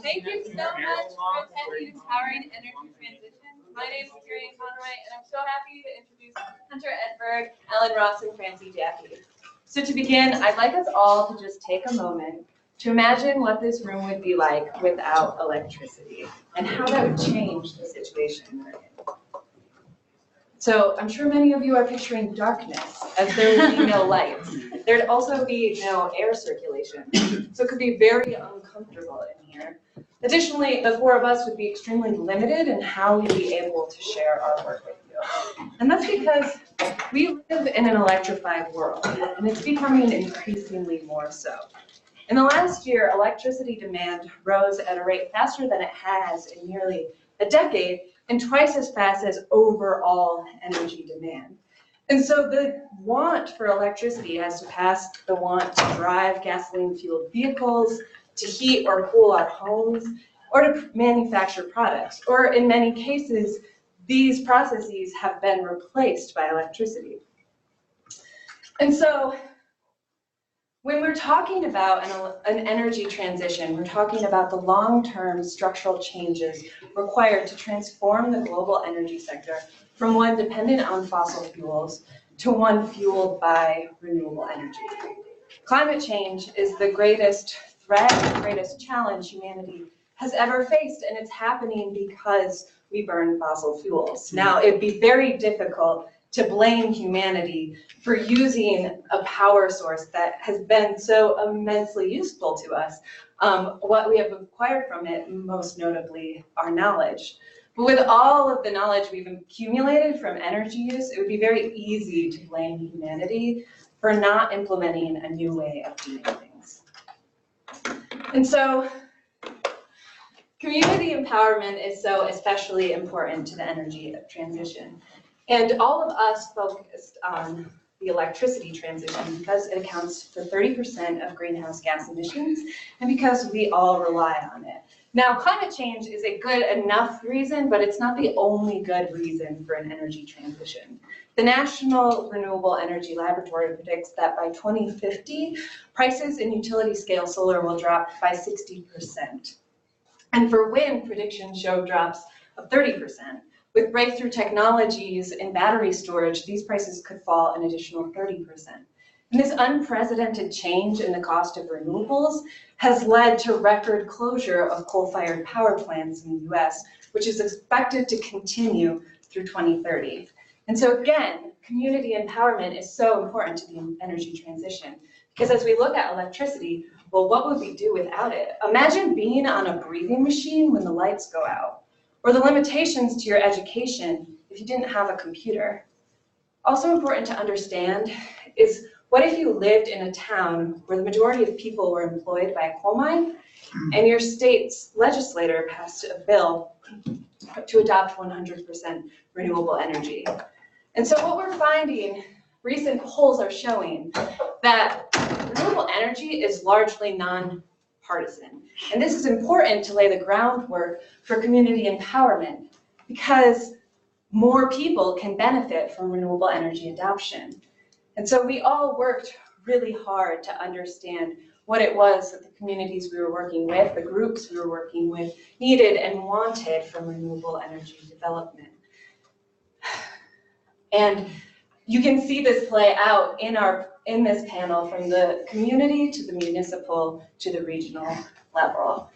Thank you so much for attending Empowering Energy Transition. My name is Conroy, and I'm so happy to introduce Hunter Edberg, Ellen Ross, and Francie Jaffee. So to begin, I'd like us all to just take a moment to imagine what this room would be like without electricity and how that would change the situation we're in. So I'm sure many of you are picturing darkness, as there would be no lights. There'd also be no air circulation, so it could be very uncomfortable in here. Additionally, the four of us would be extremely limited in how we'd be able to share our work with you. And that's because we live in an electrified world, and it's becoming increasingly more so. In the last year, electricity demand rose at a rate faster than it has in nearly a decade, and twice as fast as overall energy demand. And so the want for electricity has surpassed the want to drive gasoline-fueled vehicles, to heat or cool our homes, or to manufacture products. Or in many cases, these processes have been replaced by electricity. And so when we're talking about an energy transition, we're talking about the long-term structural changes required to transform the global energy sector from one dependent on fossil fuels to one fueled by renewable energy. Climate change is the greatest threat, the greatest challenge humanity has ever faced, and it's happening because we burn fossil fuels. Now, it'd be very difficult to blame humanity for using a power source that has been so immensely useful to us. What we have acquired from it, most notably our knowledge. But with all of the knowledge we've accumulated from energy use, it would be very easy to blame humanity for not implementing a new way of doing things. And so, community empowerment is so especially important to the energy transition. And all of us focused on the electricity transition because it accounts for 30% of greenhouse gas emissions and because we all rely on it. Now, climate change is a good enough reason, but it's not the only good reason for an energy transition. The National Renewable Energy Laboratory predicts that by 2050, prices in utility-scale solar will drop by 60%. And for wind, predictions show drops of 30%. With breakthrough technologies in battery storage, these prices could fall an additional 30%. And this unprecedented change in the cost of renewables has led to record closure of coal-fired power plants in the US, which is expected to continue through 2030. And so again, community empowerment is so important to the energy transition, because as we look at electricity, well, what would we do without it? Imagine being on a breathing machine when the lights go out, or the limitations to your education if you didn't have a computer. Also important to understand is, what if you lived in a town where the majority of people were employed by a coal mine and your state's legislator passed a bill to adopt 100% renewable energy? And so what we're finding, recent polls are showing that renewable energy is largely non-partisan. And this is important to lay the groundwork for community empowerment because more people can benefit from renewable energy adoption. And so we all worked really hard to understand what it was that the communities we were working with, the groups we were working with, needed and wanted from renewable energy development. And you can see this play out in this panel from the community to the municipal to the regional level.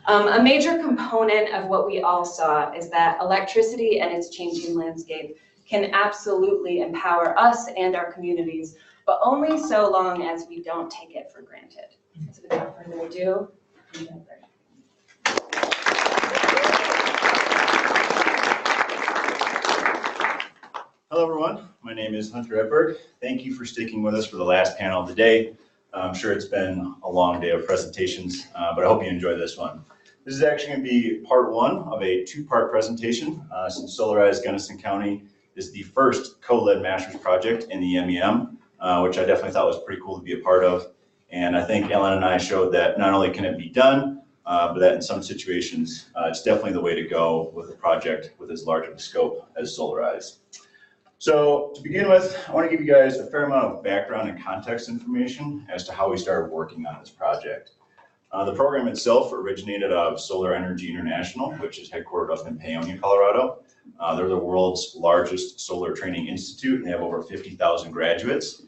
A major component of what we all saw is that electricity and its changing landscape can absolutely empower us and our communities, but only so long as we don't take it for granted. So without further ado, hello everyone, my name is Hunter Edberg. Thank you for sticking with us for the last panel of the day. I'm sure it's been a long day of presentations, but I hope you enjoy this one. This is actually going to be part one of a two-part presentation, since Solarize Gunnison County is the first co-led master's project in the MEM, which I definitely thought was pretty cool to be a part of. And I think Ellen and I showed that not only can it be done, but that in some situations, it's definitely the way to go with a project with as large of a scope as Solarize. So to begin with, I want to give you guys a fair amount of background and context information as to how we started working on this project. The program itself originated out of Solar Energy International, which is headquartered up in Paonia, Colorado. They're the world's largest solar training institute, and they have over 50,000 graduates.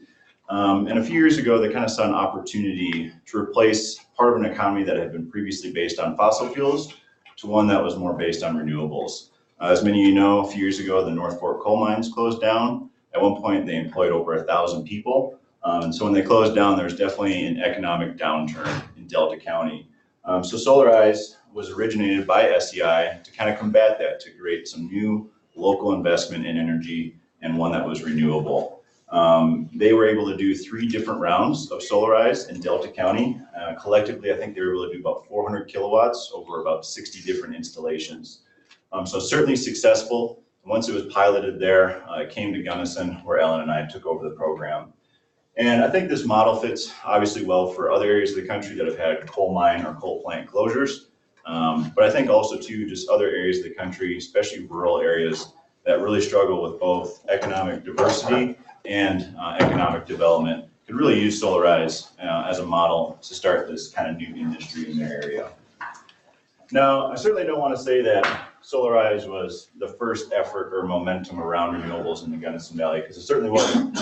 And a few years ago, they kind of saw an opportunity to replace part of an economy that had been previously based on fossil fuels to one that was more based on renewables. As many of you know, a few years ago, the North Fork coal mines closed down. At one point, they employed over 1,000 people. And so when they closed down, there's definitely an economic downturn in Delta County. So Solarize was originated by SEI to kind of combat that, to create some new local investment in energy and one that was renewable. They were able to do 3 different rounds of Solarize in Delta County. Collectively, I think they were able to do about 400 kilowatts over about 60 different installations. So certainly successful. Once it was piloted there, it came to Gunnison, where Ellen and I took over the program. And I think this model fits obviously well for other areas of the country that have had coal mine or coal plant closures. But I think also too, just other areas of the country, especially rural areas that really struggle with both economic diversity and economic development, could really use Solarize as a model to start this kind of new industry in their area. Now, I certainly don't want to say that Solarize was the first effort or momentum around renewables in the Gunnison Valley, because it certainly wasn't.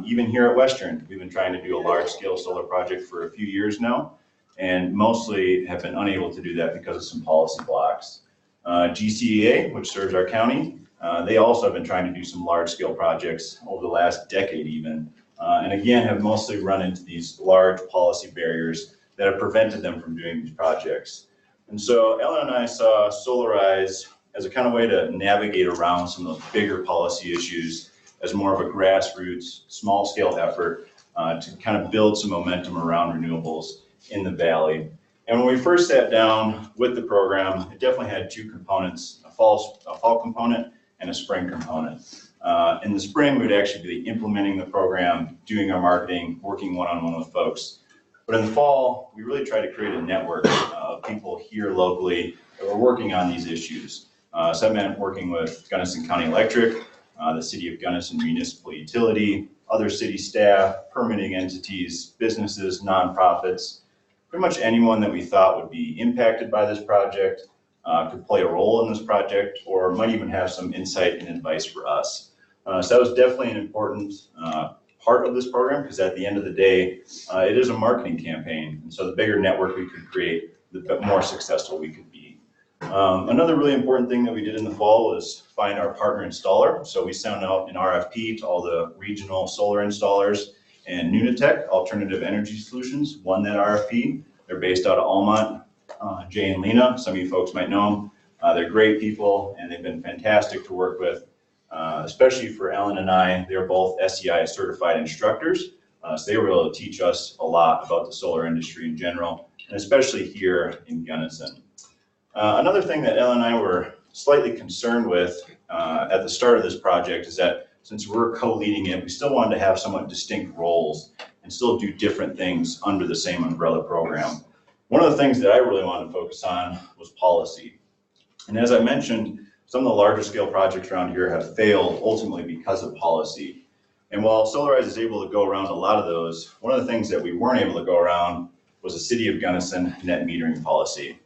Even here at Western, we've been trying to do a large-scale solar project for a few years now, and mostly have been unable to do that because of some policy blocks. GCEA, which serves our county, they also have been trying to do some large-scale projects over the last decade even, and again have mostly run into these large policy barriers that have prevented them from doing these projects. And so Ellen and I saw Solarize as a kind of way to navigate around some of the bigger policy issues as more of a grassroots, small-scale effort to kind of build some momentum around renewables in the valley. And when we first sat down with the program, it definitely had 2 components, a fall component and a spring component. In the spring, we'd actually be implementing the program, doing our marketing, working one-on-one with folks. But in the fall, we really tried to create a network of people here locally that were working on these issues. So that meant working with Gunnison County Electric, the City of Gunnison Municipal Utility, other city staff, permitting entities, businesses, nonprofits, pretty much anyone that we thought would be impacted by this project, could play a role in this project, or might even have some insight and advice for us. So that was definitely an important part of this program, because at the end of the day, it is a marketing campaign. And so the bigger network we could create, the more successful we could be. Another really important thing that we did in the fall was find our partner installer. So we sent out an RFP to all the regional solar installers, and Nunatech, Alternative Energy Solutions, won that RFP. They're based out of Almont. Jay and Lena, some of you folks might know them. They're great people, and they've been fantastic to work with. Especially for Ellen and I, they're both SEI certified instructors. So they were able to teach us a lot about the solar industry in general, and especially here in Gunnison. Another thing that Ellen and I were slightly concerned with at the start of this project is that since we're co-leading it, we still wanted to have somewhat distinct roles and still do different things under the same umbrella program. One of the things that I really wanted to focus on was policy. And as I mentioned, some of the larger scale projects around here have failed ultimately because of policy. And while Solarize is able to go around a lot of those, one of the things that we weren't able to go around was the City of Gunnison net metering policy.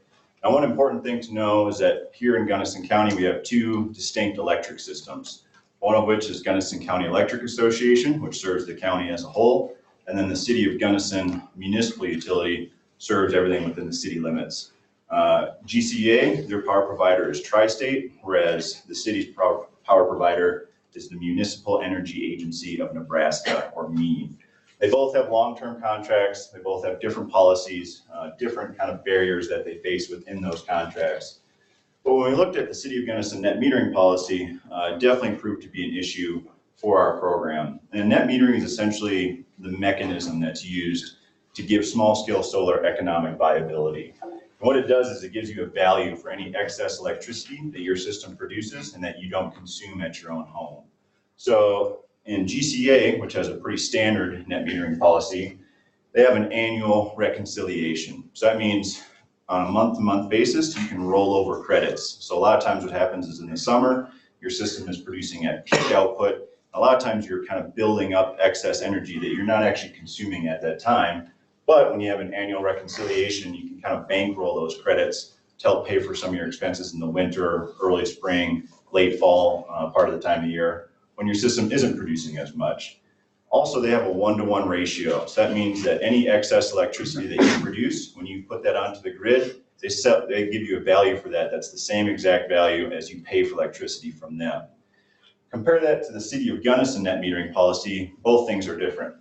Now, one important thing to know is that here in Gunnison County, we have 2 distinct electric systems, one of which is Gunnison County Electric Association, which serves the county as a whole, and then the City of Gunnison Municipal Utility serves everything within the city limits. GCEA, their power provider is Tri-State, whereas the city's power provider is the Municipal Energy Agency of Nebraska, or MEAN. They both have long-term contracts. They both have different policies, different kind of barriers that they face within those contracts. But when we looked at the City of Gunnison net metering policy, it definitely proved to be an issue for our program. And net metering is essentially the mechanism that's used to give small-scale solar economic viability. And what it does is it gives you a value for any excess electricity that your system produces and that you don't consume at your own home. So in GCA, which has a pretty standard net metering policy, they have an annual reconciliation. So that means on a month-to-month basis, you can roll over credits. So a lot of times what happens is in the summer, your system is producing at peak output. A lot of times you're kind of building up excess energy that you're not actually consuming at that time. But when you have an annual reconciliation, you can kind of bankroll those credits to help pay for some of your expenses in the winter, early spring, late fall, part of the time of year, when your system isn't producing as much. Also, they have a 1-to-1 ratio. So that means that any excess electricity that you produce, when you put that onto the grid, they give you a value for that. That's the same exact value as you pay for electricity from them. Compare that to the City of Gunnison net metering policy. Both things are different.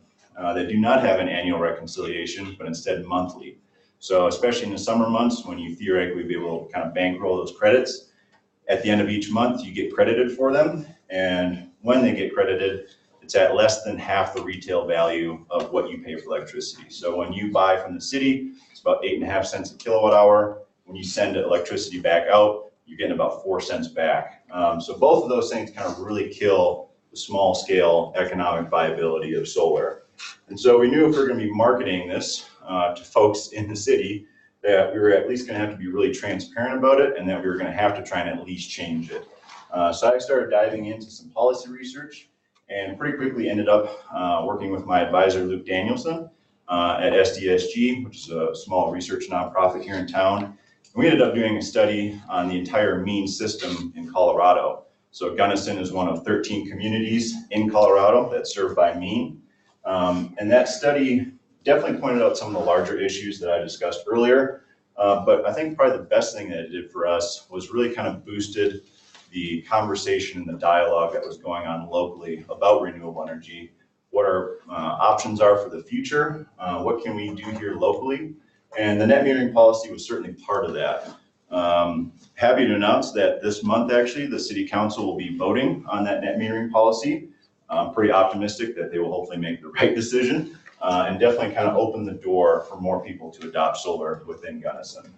They do not have an annual reconciliation, but instead monthly. So especially in the summer months, when you theoretically be able to kind of bankroll those credits, at the end of each month, you get credited for them. And when they get credited, it's at less than half the retail value of what you pay for electricity. So when you buy from the city, it's about 8.5 cents a kilowatt hour. When you send electricity back out, you're getting about 4 cents back. So both of those things kind of really kill the small scale economic viability of solar. And so we knew if we were going to be marketing this to folks in the city, that we were at least going to have to be really transparent about it, and that we were going to have to try and at least change it. So I started diving into some policy research, and pretty quickly ended up working with my advisor, Luke Danielson, at SDSG, which is a small research nonprofit here in town. And we ended up doing a study on the entire MEAN system in Colorado. So Gunnison is one of 13 communities in Colorado that's served by MEAN. And that study definitely pointed out some of the larger issues that I discussed earlier. But I think probably the best thing that it did for us was really kind of boosted the conversation and the dialogue that was going on locally about renewable energy, what our options are for the future, what can we do here locally, and the net metering policy was certainly part of that. Happy to announce that this month, actually, the City Council will be voting on that net metering policy. I'm pretty optimistic that they will hopefully make the right decision and definitely kind of open the door for more people to adopt solar within Gunnison.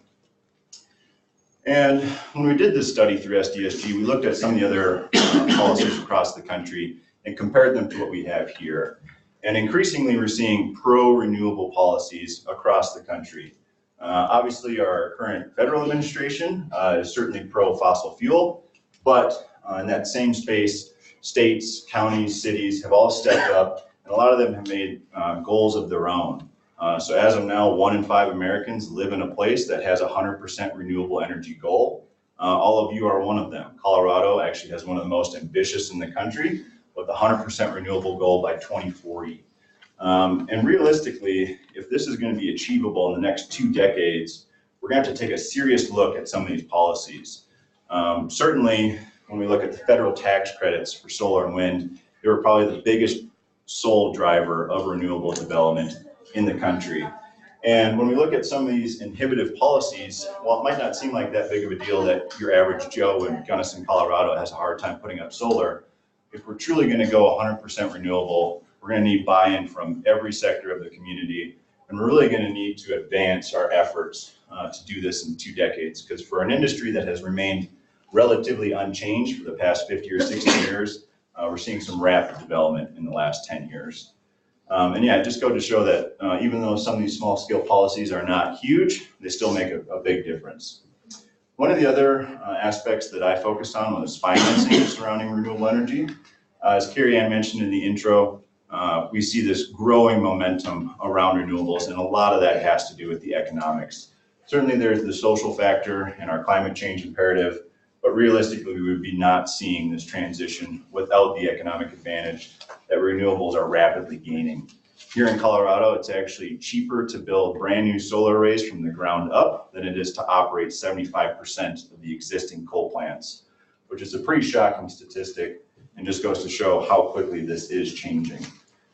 And when we did this study through SDSG, we looked at some of the other policies across the country and compared them to what we have here. And increasingly, we're seeing pro-renewable policies across the country. Obviously, our current federal administration is certainly pro-fossil fuel, but in that same space, states, counties, cities have all stepped up, and a lot of them have made goals of their own. So as of now, 1 in 5 Americans live in a place that has a 100% renewable energy goal. All of you are one of them. Colorado actually has one of the most ambitious in the country with a 100% renewable goal by 2040. And realistically, if this is going to be achievable in the next 2 decades, we're going to have to take a serious look at some of these policies. Certainly, when we look at the federal tax credits for solar and wind, they were probably the biggest sole driver of renewable development in the country. And when we look at some of these inhibitive policies, while it might not seem like that big of a deal that your average Joe in Gunnison, Colorado has a hard time putting up solar, if we're truly going to go 100% renewable, we're going to need buy-in from every sector of the community, and we're really going to need to advance our efforts to do this in 2 decades, because for an industry that has remained relatively unchanged for the past 50 or 60 years, we're seeing some rapid development in the last 10 years. And yeah, just go to show that even though some of these small scale policies are not huge, they still make a big difference. One of the other aspects that I focused on was financing surrounding renewable energy. As Carrie Ann mentioned in the intro, we see this growing momentum around renewables, and a lot of that has to do with the economics. Certainly there's the social factor and our climate change imperative, but realistically, we would be not seeing this transition without the economic advantage that renewables are rapidly gaining. Here in Colorado, it's actually cheaper to build brand new solar arrays from the ground up than it is to operate 75% of the existing coal plants, which is a pretty shocking statistic and just goes to show how quickly this is changing.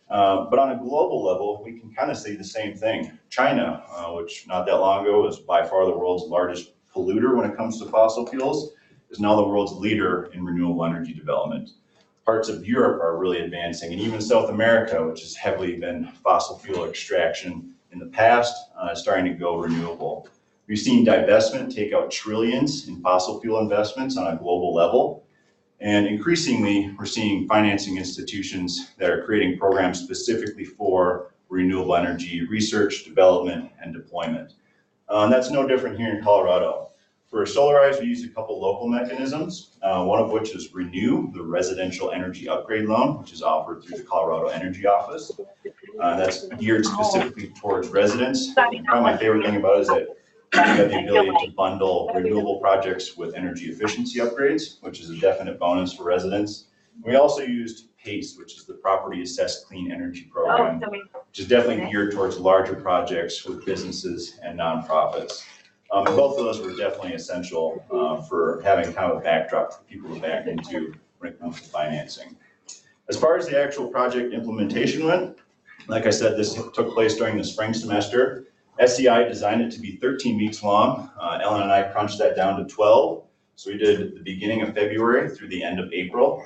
But on a global level, we can kind of see the same thing. China, which not that long ago was by far the world's largest polluter when it comes to fossil fuels, is now the world's leader in renewable energy development. Parts of Europe are really advancing, and even South America, which has heavily been fossil fuel extraction in the past, is starting to go renewable. We've seen divestment take out trillions in fossil fuel investments on a global level, and increasingly we're seeing financing institutions that are creating programs specifically for renewable energy research, development, and deployment. And that's no different here in Colorado. For Solarize, we used a couple local mechanisms, one of which is Renew, the residential energy upgrade loan, which is offered through the Colorado Energy Office. That's geared specifically towards residents. And probably my favorite thing about it is that you have the ability to bundle renewable projects with energy efficiency upgrades, which is a definite bonus for residents. We also used PACE, which is the Property Assessed Clean Energy Program, which is definitely geared towards larger projects with businesses and nonprofits. And both of those were definitely essential for having kind of a backdrop for people to back into when it comes to financing. As far as the actual project implementation went, like I said, this took place during the spring semester. SEI designed it to be 13 weeks long. Ellen and I crunched that down to 12. So we did the beginning of February through the end of April.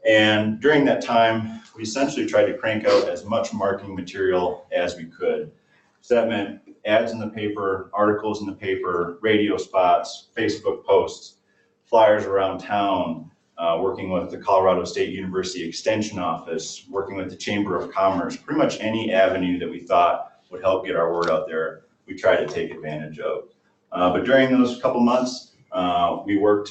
And during that time, we essentially tried to crank out as much marketing material as we could. So that meant ads in the paper, articles in the paper, radio spots, Facebook posts, flyers around town, working with the Colorado State University Extension Office, working with the Chamber of Commerce, pretty much any avenue that we thought would help get our word out there, we tried to take advantage of. But during those couple months, we worked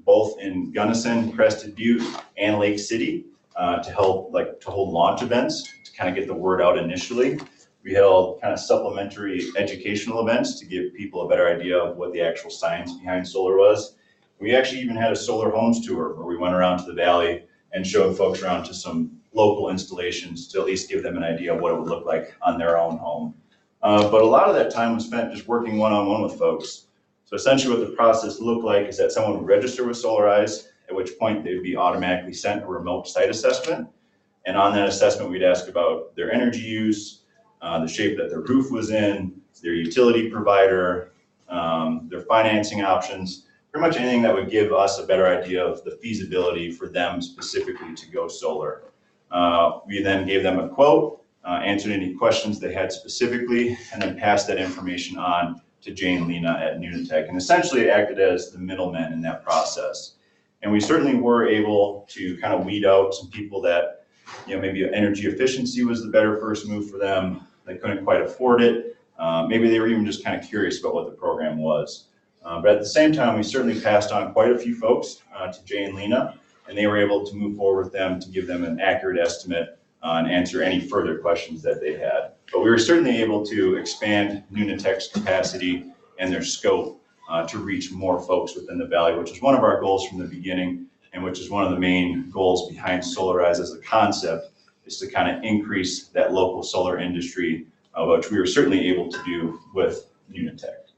both in Gunnison, Crested Butte, and Lake City to help to hold launch events to kind of get the word out initially. We held kind of supplementary educational events to give people a better idea of what the actual science behind solar was. We actually even had a solar homes tour where we went around to the valley and showed folks around to some local installations to at least give them an idea of what it would look like on their own home. But a lot of that time was spent just working one-on-one with folks. So essentially what the process looked like is that someone would register with Solarize, at which point they would be automatically sent a remote site assessment. And on that assessment, we'd ask about their energy use, the shape that their roof was in, their utility provider, their financing options, pretty much anything that would give us a better idea of the feasibility for them specifically to go solar. We then gave them a quote, answered any questions they had specifically, and then passed that information on to Jane and Lena at Unitech, and essentially acted as the middleman in that process. And we certainly were able to kind of weed out some people that, maybe energy efficiency was the better first move for them. They couldn't quite afford it. Maybe they were even just kind of curious about what the program was. But at the same time, we certainly passed on quite a few folks to Jay and Lena, and they were able to move forward with them to give them an accurate estimate and answer any further questions that they had. But we were certainly able to expand Unitech's capacity and their scope to reach more folks within the valley, which is one of our goals from the beginning, and which is one of the main goals behind Solarize as a concept, is to kind of increase that local solar industry, which we were certainly able to do with Unitech.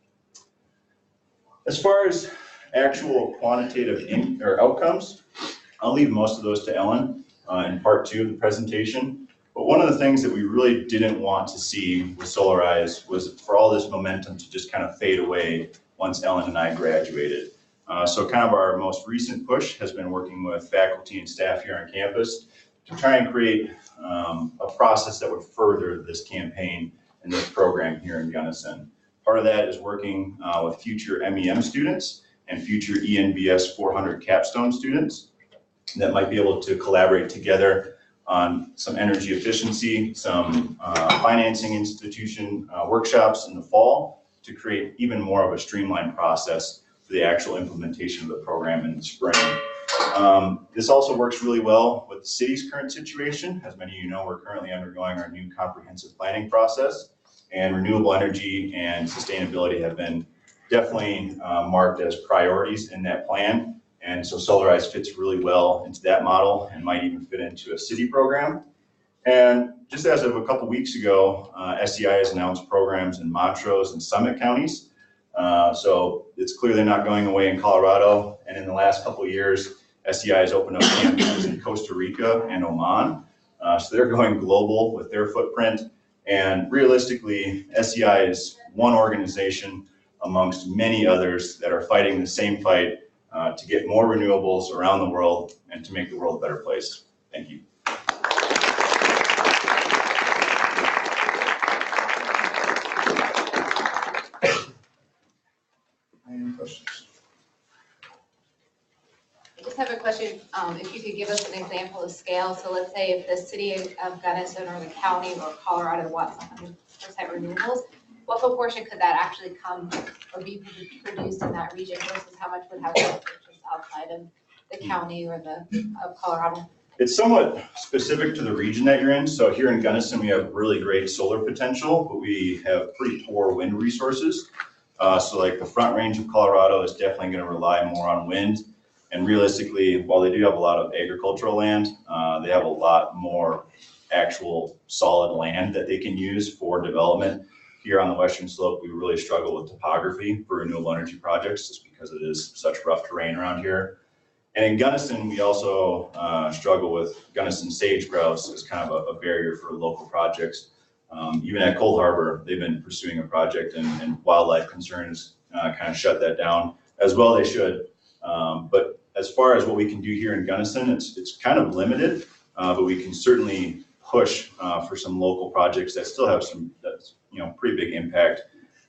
As far as actual quantitative outcomes, I'll leave most of those to Ellen in part 2 of the presentation. But one of the things that we really didn't want to see with Solarize was for all this momentum to just kind of fade away once Ellen and I graduated. So kind of our most recent push has been working with faculty and staff here on campus to try and create a process that would further this campaign and this program here in Gunnison. Part of that is working with future MEM students and future ENBS 400 capstone students that might be able to collaborate together on some energy efficiency, some financing institution workshops in the fall to create even more of a streamlined process for the actual implementation of the program in the spring. This also works really well with the city's current situation. As many of you know, we're currently undergoing our new comprehensive planning process, and renewable energy and sustainability have been definitely marked as priorities in that plan. And so Solarize fits really well into that model and might even fit into a city program. And just as of a couple weeks ago, SEI has announced programs in Montrose and Summit counties. So it's clearly not going away in Colorado. And in the last couple of years, SEI has opened up campuses in Costa Rica and Oman. So they're going global with their footprint. And realistically, SEI is one organization amongst many others that are fighting the same fight to get more renewables around the world and to make the world a better place. Thank you. Any questions? I just have a question. If you could give us an example of scale. So let's say if the city of Gunnison or the county or Colorado wants 100% renewables, what proportion could that actually come or be produced in that region versus how much would have to be purchased outside of the county or of Colorado? It's somewhat specific to the region that you're in. So here in Gunnison, we have really great solar potential, but we have pretty poor wind resources. So like the Front Range of Colorado is definitely going to rely more on wind. And realistically, while they do have a lot of agricultural land, they have a lot more actual solid land that they can use for development. Here on the Western Slope, we really struggle with topography for renewable energy projects just because it is such rough terrain around here. And in Gunnison, we also struggle with Gunnison sage grouse as kind of a barrier for local projects. Even at Cold Harbor, they've been pursuing a project and wildlife concerns kind of shut that down, as well they should. But as far as what we can do here in Gunnison, it's kind of limited, but we can certainly push for some local projects that still have some pretty big impact.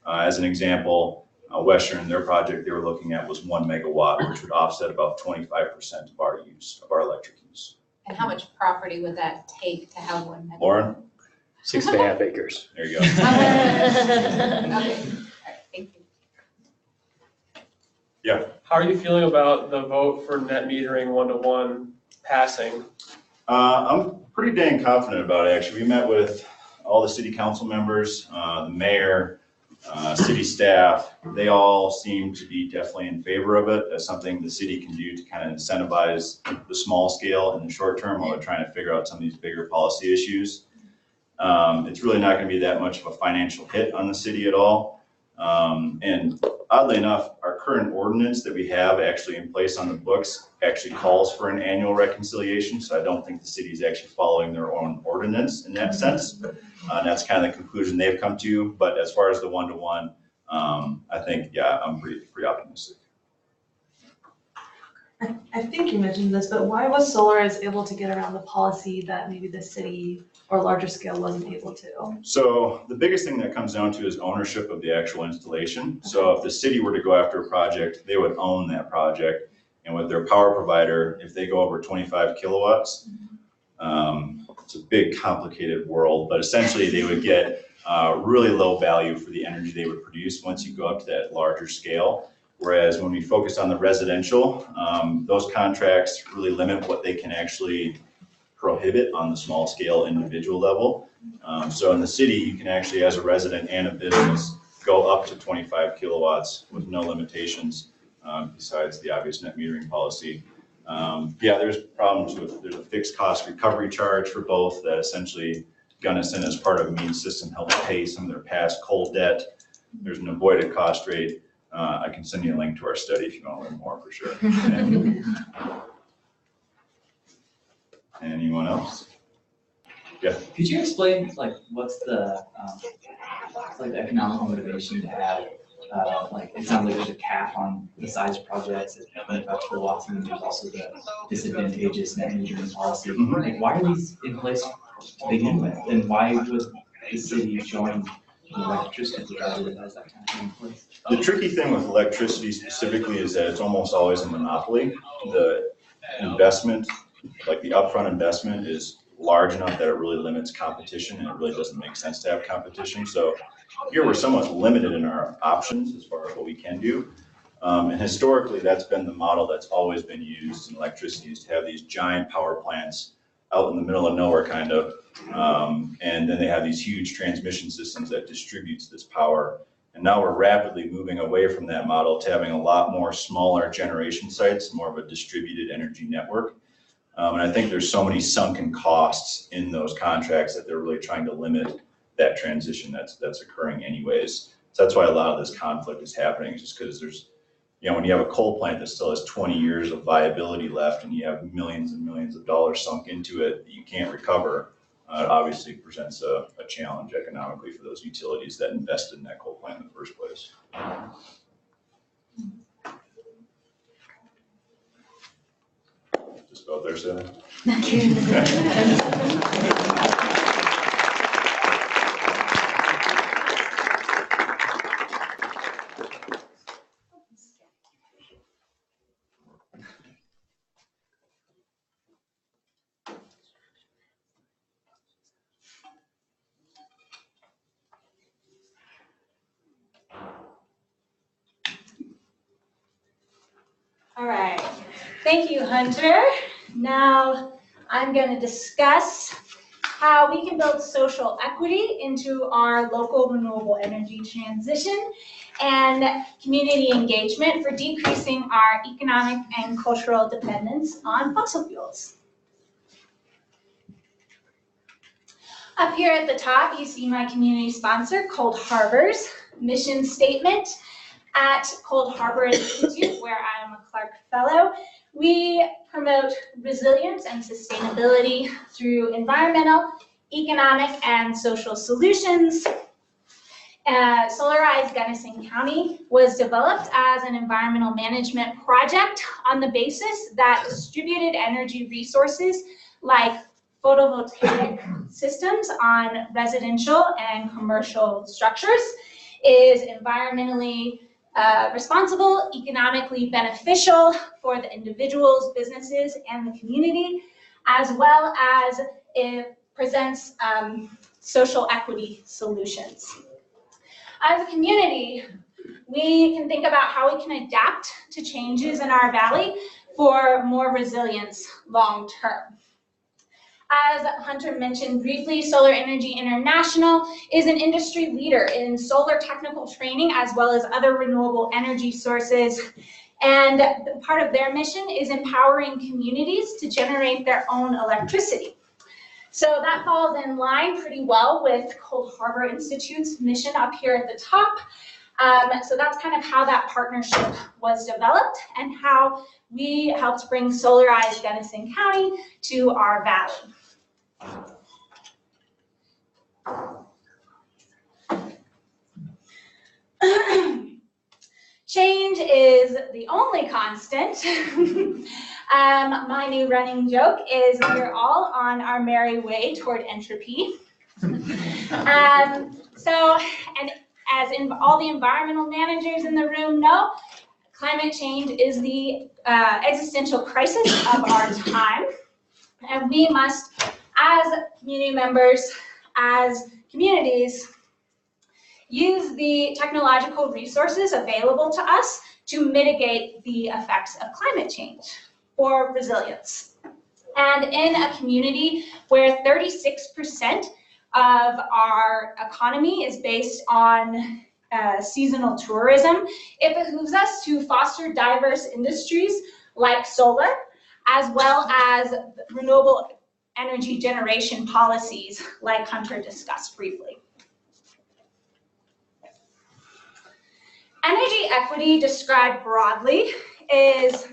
As an example, Western, their project they were looking at was 1 megawatt, which would offset about 25% of our use, of our electric use. And how much property would that take to have 1 megawatt? Lauren? 6.5 acres. There you go. Okay, all right, thank you. Yeah. How are you feeling about the vote for net metering 1-to-1 passing? I'm pretty dang confident about it, actually. We met with all the city council members, the mayor, city staff. They all seem to be definitely in favor of it as something the city can do to kind of incentivize the small scale in the short term while they're trying to figure out some of these bigger policy issues. It's really not going to be that much of a financial hit on the city at all. And oddly enough, our current ordinance that we have actually in place on the books actually calls for an annual reconciliation. So I don't think the city is actually following their own ordinance in that sense. And that's kind of the conclusion they've come to. But as far as the 1-to-1, I think, yeah, I'm pretty optimistic. I think you mentioned this, but why was solar able to get around the policy that maybe the city or larger scale wasn't able to? So the biggest thing that comes down to is ownership of the actual installation. So if the city were to go after a project, they would own that project. And with their power provider, if they go over 25 kilowatts, it's a big complicated world, but essentially they would get really low value for the energy they would produce once you go up to that larger scale. Whereas when we focus on the residential, those contracts really limit what they can actually prohibit on the small scale individual level. So in the city, you can actually, as a resident and a business, go up to 25 kilowatts with no limitations besides the obvious net metering policy. Yeah, there's problems with, there's a fixed cost recovery charge for both that essentially Gunnison as part of a mean system helps pay some of their past coal debt. There's an avoided cost rate. I can send you a link to our study if you want to learn more for sure. Anyone else? Yeah. Could you explain what's the the economic motivation to have it sounds like there's a cap on the size of projects at 25 kilowatts, and then there's also the disadvantageous net metering policy. Mhm. Why are these in place to begin with, and why would the city join the electricity budget as that kind of thing in place? The tricky thing with electricity specifically is that it's almost always a monopoly. The investment, like the upfront investment, is large enough that it really limits competition, and it really doesn't make sense to have competition. So here we're somewhat limited in our options as far as what we can do. And historically, that's been the model that's always been used in electricity, is to have these giant power plants out in the middle of nowhere kind of. And then they have these huge transmission systems that distributes this power. And now we're rapidly moving away from that model to having a lot more smaller generation sites, more of a distributed energy network. And I think there's so many sunken costs in those contracts that they're really trying to limit that transition that's occurring anyways. So that's why a lot of this conflict is happening, just because there's, when you have a coal plant that still has 20 years of viability left and you have millions and millions of dollars sunk into it that you can't recover, it obviously presents a challenge economically for those utilities that invested in that coal plant in the first place. Just about there, Sarah. Thank you, Hunter. Now I'm going to discuss how we can build social equity into our local renewable energy transition and community engagement for decreasing our economic and cultural dependence on fossil fuels. Up here at the top, you see my community sponsor, Cold Harbor's mission statement. At Cold Harbor Institute, where I am a Clark Fellow, we promote resilience and sustainability through environmental, economic, and social solutions. Solarize Gunnison County was developed as an environmental management project on the basis that distributed energy resources like photovoltaic systems on residential and commercial structures is environmentally responsible, economically beneficial for the individuals, businesses, and the community, as well as it presents social equity solutions. As a community, we can think about how we can adapt to changes in our valley for more resilience long term. As Hunter mentioned briefly, Solar Energy International is an industry leader in solar technical training as well as other renewable energy sources. And part of their mission is empowering communities to generate their own electricity. So that falls in line pretty well with Cold Harbor Institute's mission up here at the top. So that's kind of how that partnership was developed and how we helped bring Solarize Gunnison County to our valley. Change is the only constant. My new running joke is we're all on our merry way toward entropy. And as in all the environmental managers in the room know, climate change is the existential crisis of our time. And we must, as community members, as communities, use the technological resources available to us to mitigate the effects of climate change for resilience. And in a community where 36% of our economy is based on seasonal tourism, it behooves us to foster diverse industries like solar, as well as renewable energy generation policies like Hunter discussed briefly. Energy equity, described broadly, is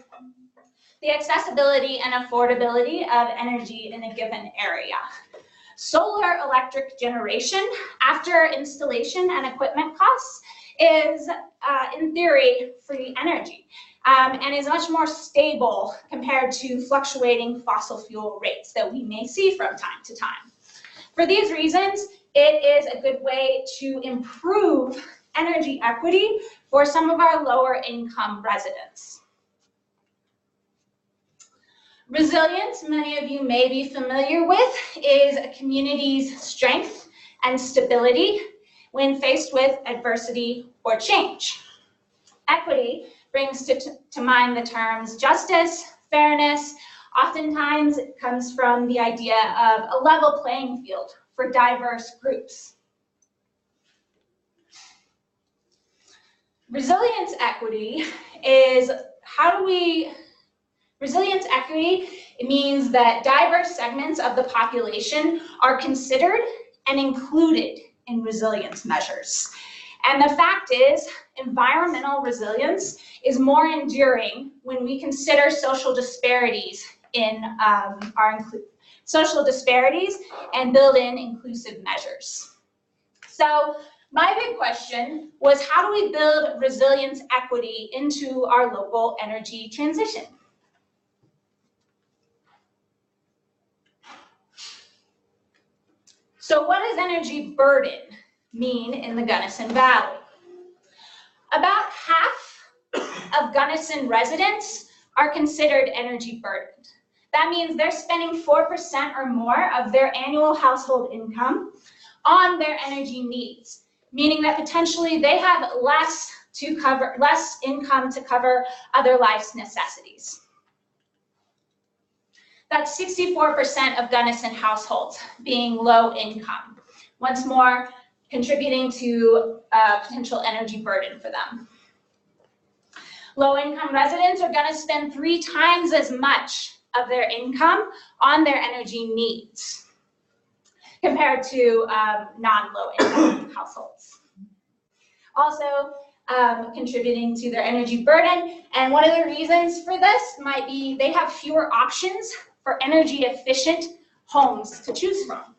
the accessibility and affordability of energy in a given area. Solar electric generation, after installation and equipment costs, is, in theory, free energy. And is much more stable compared to fluctuating fossil fuel rates that we may see from time to time. For these reasons, it is a good way to improve energy equity for some of our lower income residents. Resilience, many of you may be familiar with, is a community's strength and stability when faced with adversity or change. Equity brings to mind the terms justice, fairness. Oftentimes it comes from the idea of a level playing field for diverse groups. Resilience equity is resilience equity, it means that diverse segments of the population are considered and included in resilience measures. And the fact is, environmental resilience is more enduring when we consider social disparities in social disparities and build in inclusive measures. So my big question was, how do we build resilience equity into our local energy transition? So what does energy burden mean in the Gunnison Valley? About half of Gunnison residents are considered energy burdened. That means they're spending 4% or more of their annual household income on their energy needs, meaning that potentially they have less income to cover other life's necessities. That's 64% of Gunnison households being low income. Once more, contributing to potential energy burden for them. Low-income residents are going to spend 3 times as much of their income on their energy needs compared to non-low-income households. Also, contributing to their energy burden, and one of the reasons for this might be they have fewer options for energy-efficient homes to choose from.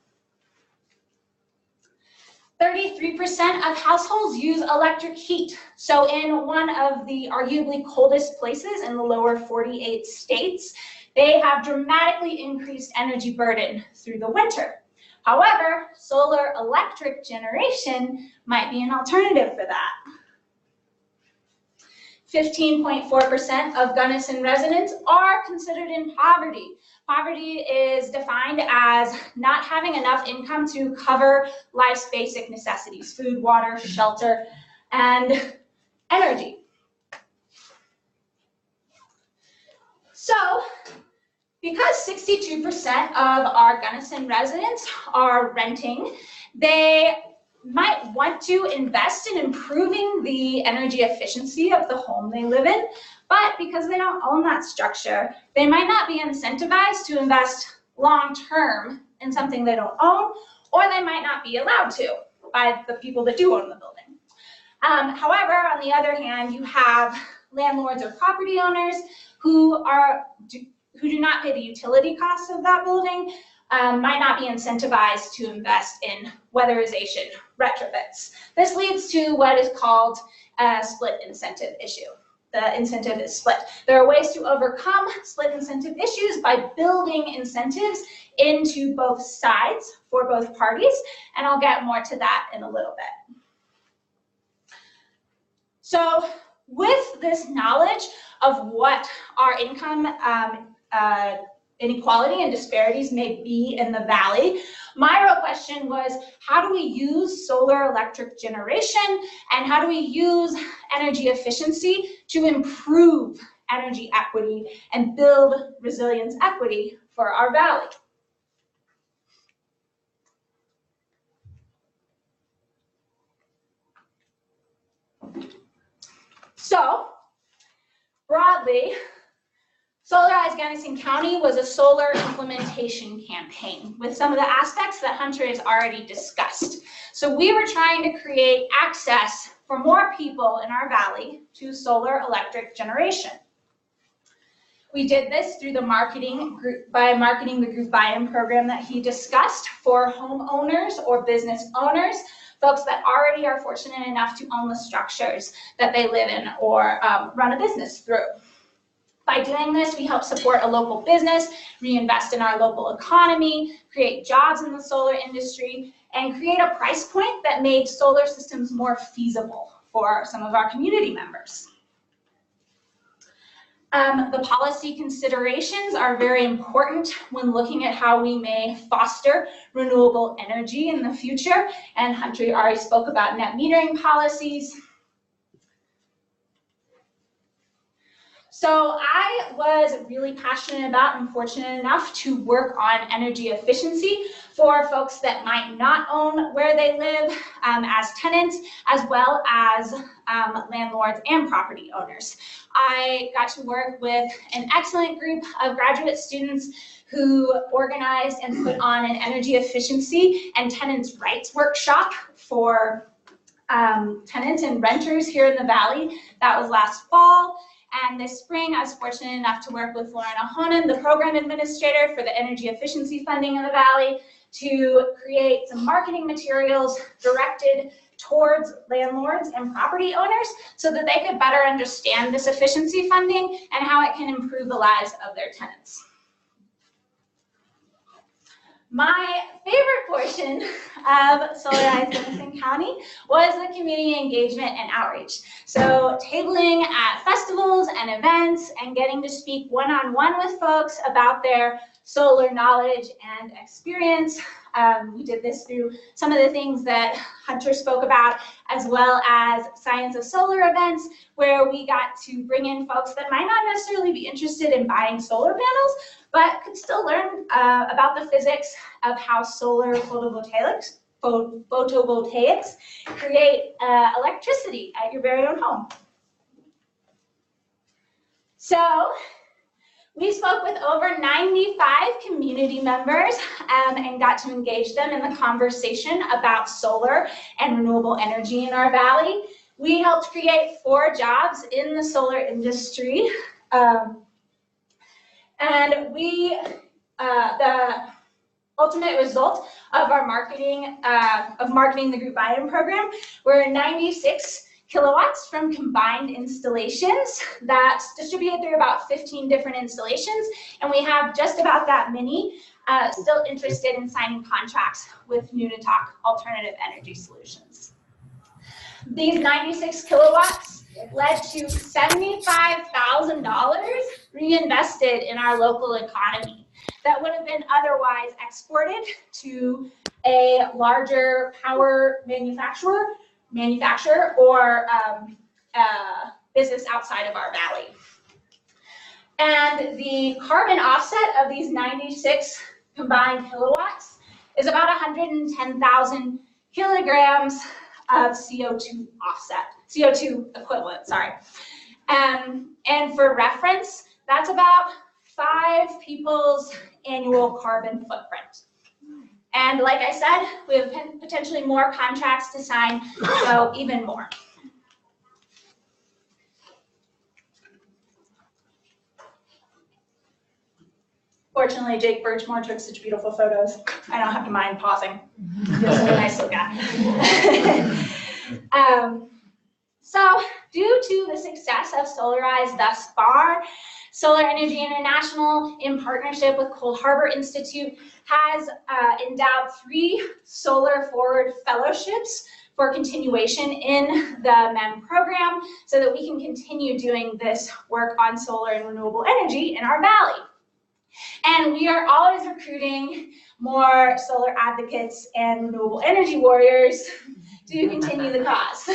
33% of households use electric heat. So in one of the arguably coldest places in the lower 48 states, they have dramatically increased energy burden through the winter. However, solar electric generation might be an alternative for that. 15.4% of Gunnison residents are considered in poverty. Poverty is defined as not having enough income to cover life's basic necessities: food, water, shelter, and energy. So, because 62% of our Gunnison residents are renting, they might want to invest in improving the energy efficiency of the home they live in, but because they don't own that structure, they might not be incentivized to invest long-term in something they don't own, or they might not be allowed to by the people that do own the building. However, on the other hand, you have landlords or property owners who do not pay the utility costs of that building, might not be incentivized to invest in weatherization retrofits. This leads to what is called a split incentive issue. The incentive is split. There are ways to overcome split incentive issues by building incentives into both sides for both parties, and I'll get more to that in a little bit. So with this knowledge of what our income inequality and disparities may be in the valley, my real question was, how do we use solar electric generation and how do we use energy efficiency to improve energy equity and build resilience equity for our valley? So, broadly, Solarize Gunnison County was a solar implementation campaign with some of the aspects that Hunter has already discussed. So we were trying to create access for more people in our valley to solar electric generation. We did this through the marketing the group buy-in program that he discussed for homeowners or business owners, folks that already are fortunate enough to own the structures that they live in or run a business through. By doing this, we help support a local business, reinvest in our local economy, create jobs in the solar industry, and create a price point that made solar systems more feasible for some of our community members. The policy considerations are very important when looking at how we may foster renewable energy in the future, and Hunter already spoke about net metering policies. So I was really passionate about and fortunate enough to work on energy efficiency for folks that might not own where they live as tenants, as well as landlords and property owners. I got to work with an excellent group of graduate students who organized and put on an energy efficiency and tenants' rights workshop for tenants and renters here in the Valley. That was last fall. And this spring, I was fortunate enough to work with Lauren Ahonen, the program administrator for the energy efficiency funding in the Valley, to create some marketing materials directed towards landlords and property owners so that they could better understand this efficiency funding and how it can improve the lives of their tenants. My favorite portion of Solarize Gunnison County was the community engagement and outreach. So tabling at festivals and events and getting to speak one-on-one with folks about their solar knowledge and experience. We did this through some of the things that Hunter spoke about, as well as Science of Solar events, where we got to bring in folks that might not necessarily be interested in buying solar panels, but could still learn about the physics of how solar photovoltaics create electricity at your very own home. So we spoke with over 95 community members and got to engage them in the conversation about solar and renewable energy in our valley. We helped create 4 jobs in the solar industry. And the ultimate result of our marketing the group buy-in program were 96 kilowatts from combined installations that's distributed through about 15 different installations, and we have just about that many still interested in signing contracts with Nunatak Alternative Energy Solutions. These 96 kilowatts led to $75,000 reinvested in our local economy that would have been otherwise exported to a larger power manufacturer or business outside of our valley. And the carbon offset of these 96 combined kilowatts is about 110,000 kilograms of CO2 equivalent, sorry. And for reference, that's about 5 people's annual carbon footprint. And like I said, we have potentially more contracts to sign, so even more. Fortunately, Jake Birchmore took such beautiful photos. I don't have to mind pausing. Just a nice look at. So due to the success of Solarize thus far, Solar Energy International, in partnership with Cold Harbor Institute, has endowed 3 Solar Forward Fellowships for continuation in the MEM program so that we can continue doing this work on solar and renewable energy in our valley. And we are always recruiting more solar advocates and renewable energy warriors to continue the cause.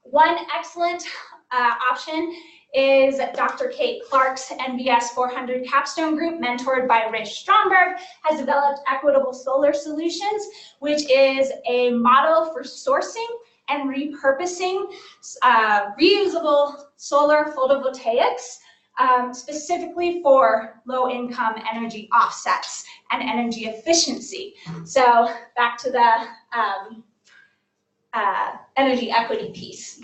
One excellent option is Dr. Kate Clark's NVS 400 capstone group, mentored by Rich Stromberg, has developed Equitable Solar Solutions, which is a model for sourcing and repurposing reusable solar photovoltaics, specifically for low-income energy offsets and energy efficiency. So back to the energy equity piece.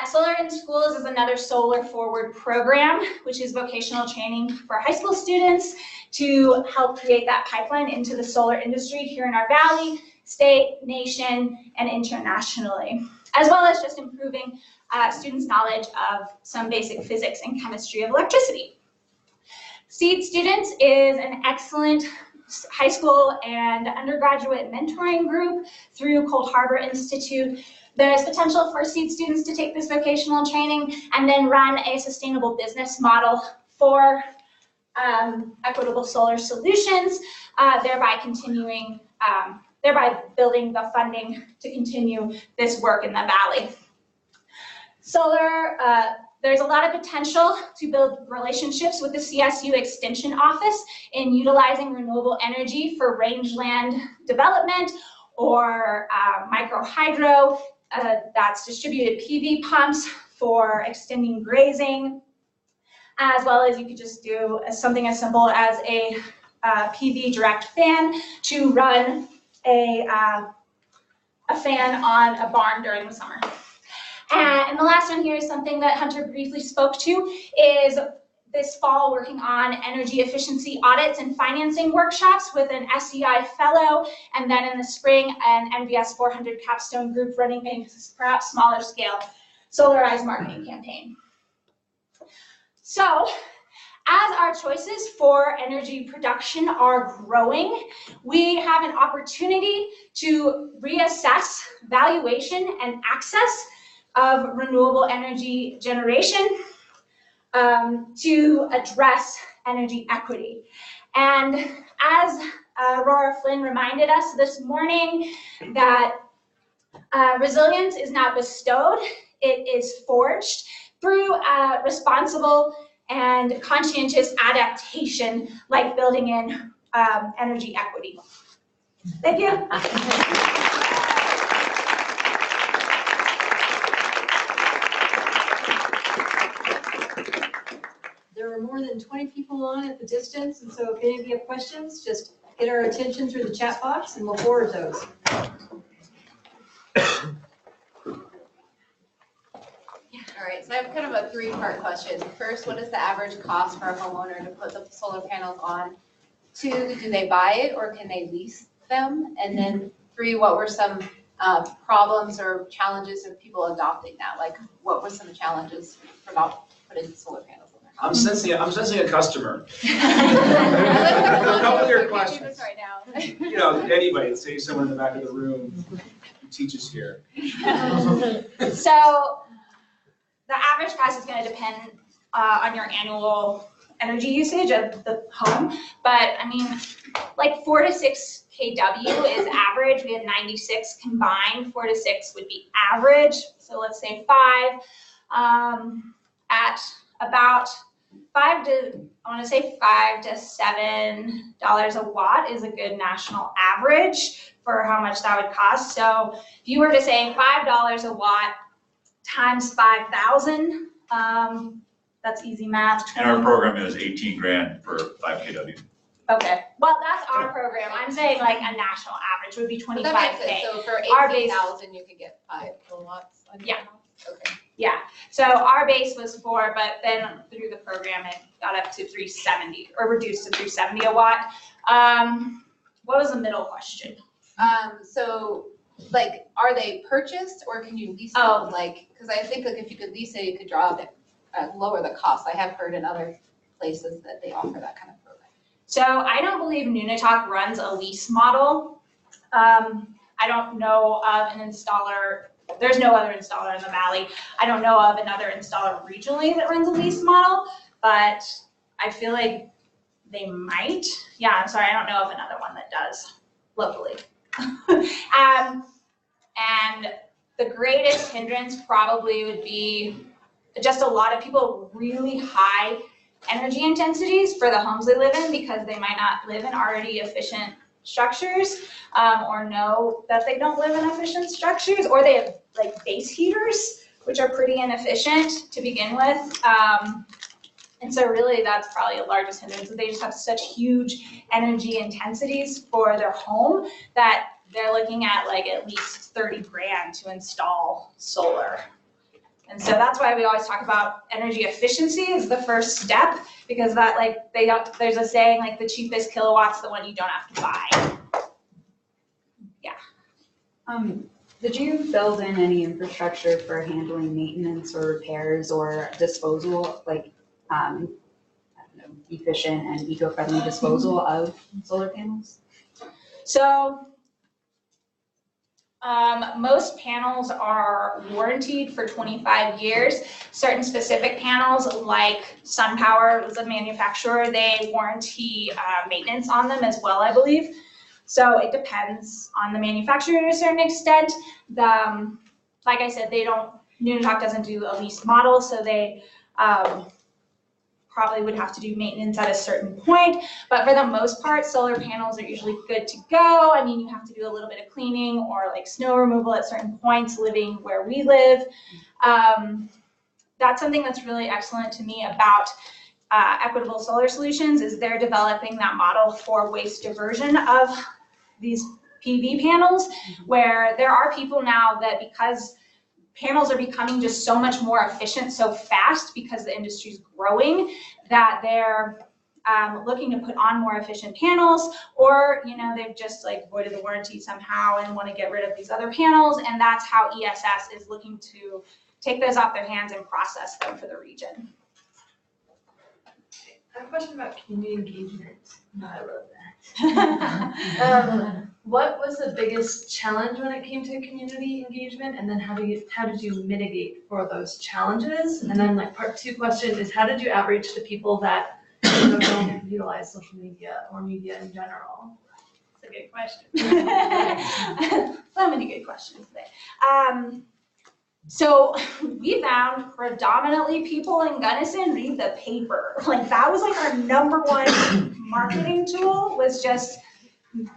Solar in Schools is another solar forward program, which is vocational training for high school students to help create that pipeline into the solar industry here in our valley, state, nation, and internationally, as well as just improving students' knowledge of some basic physics and chemistry of electricity. Seed Students is an excellent high school and undergraduate mentoring group through Cold Harbor Institute. There's potential for Seed students to take this vocational training and then run a sustainable business model for Equitable Solar Solutions, thereby building the funding to continue this work in the valley. Solar, there's a lot of potential to build relationships with the CSU Extension Office in utilizing renewable energy for rangeland development or micro hydro, that's distributed PV pumps for extending grazing, as well as you could just do something as simple as a PV direct fan to run a fan on a barn during the summer. And the last one here is something that Hunter briefly spoke to, is this fall working on energy efficiency audits and financing workshops with an SEI fellow, and then in the spring, an NVS 400 capstone group running a perhaps smaller scale Solarize marketing campaign. So, as our choices for energy production are growing, we have an opportunity to reassess valuation and access of renewable energy generation to address energy equity. And as Aurora Flynn reminded us this morning, that resilience is not bestowed, it is forged through responsible and conscientious adaptation, like building in energy equity. Thank you. There are more than 20 people on at the distance, and so if any of you have questions, just get our attention through the chat box and we'll forward those. All right, so I have kind of a three-part question. First, what is the average cost for a homeowner to put the solar panels on? 2, do they buy it or can they lease them? And then 3, what were some problems or challenges of people adopting that? Like, what were some challenges for not putting solar panels on their I'm house? sensing a customer. A couple of your questions. questions. Right now. You know, anybody, say someone in the back of the room who teaches here. So the average cost is going to depend on your annual energy usage of the home, but I mean, like 4 to 6 kW is average. We had 96 combined. 4 to 6 would be average. So let's say 5 at about $5 to $7 a watt is a good national average for how much that would cost. So if you were to say $5 a watt times 5,000, that's easy math. And our program is 18 grand for 5 kW. Okay, well, that's our program. I'm saying like a national average would be But that makes 25K. sense. So for Our base- 18,000, you could get 5 kilowatts on your Yeah. house? Okay. Yeah, so our base was 4, but then through the program, it got up to 370, or reduced to 370 a watt. What was the middle question? So like, are they purchased or can you lease them? Oh. Like, because I think like if you could lease it, you could lower the cost. I have heard in other places that they offer that kind of program. So I don't believe Nunataq runs a lease model. I don't know of an installer, there's no other installer in the valley. I don't know of another installer regionally that runs a lease model, but I feel like they might. Yeah, I'm sorry, I don't know of another one that does locally. And the greatest hindrance probably would be just a lot of people with really high energy intensities for the homes they live in, because they might not live in already efficient structures, or know that they don't live in efficient structures, or they have like base heaters, which are pretty inefficient to begin with. And so really that's probably the largest hindrance, that they just have such huge energy intensities for their home that they're looking at like at least 30 grand to install solar. And so that's why we always talk about energy efficiency as the first step, because that like there's a saying like the cheapest kilowatt's the one you don't have to buy. Did you build in any infrastructure for handling maintenance or repairs or disposal, like I don't know, efficient and eco-friendly disposal of solar panels? So most panels are warranted for 25 years. Certain specific panels, like SunPower was a manufacturer, they warranty maintenance on them as well, I believe. So it depends on the manufacturer to a certain extent. Like I said, Nunataq doesn't do a lease model, so they probably would have to do maintenance at a certain point. But for the most part, solar panels are usually good to go. I mean, you have to do a little bit of cleaning or like snow removal at certain points living where we live. That's something that's really excellent to me about Equitable Solar Solutions, is they're developing that model for waste diversion of these PV panels, where there are people now that, because panels are becoming just so much more efficient so fast because the industry's growing, that they're looking to put on more efficient panels, or they've just like voided the warranty somehow and want to get rid of these other panels, and that's how ESS is looking to take those off their hands and process them for the region. I have a question about community engagement. I love that. What was the biggest challenge when it came to community engagement, and then how did you mitigate for those challenges? And then like part 2 question is, how did you outreach to people that sort of don't utilize social media or media in general? It's a good question. So many good questions today. So we found predominantly people in Gunnison read the paper. Like that was like our number one marketing tool, was just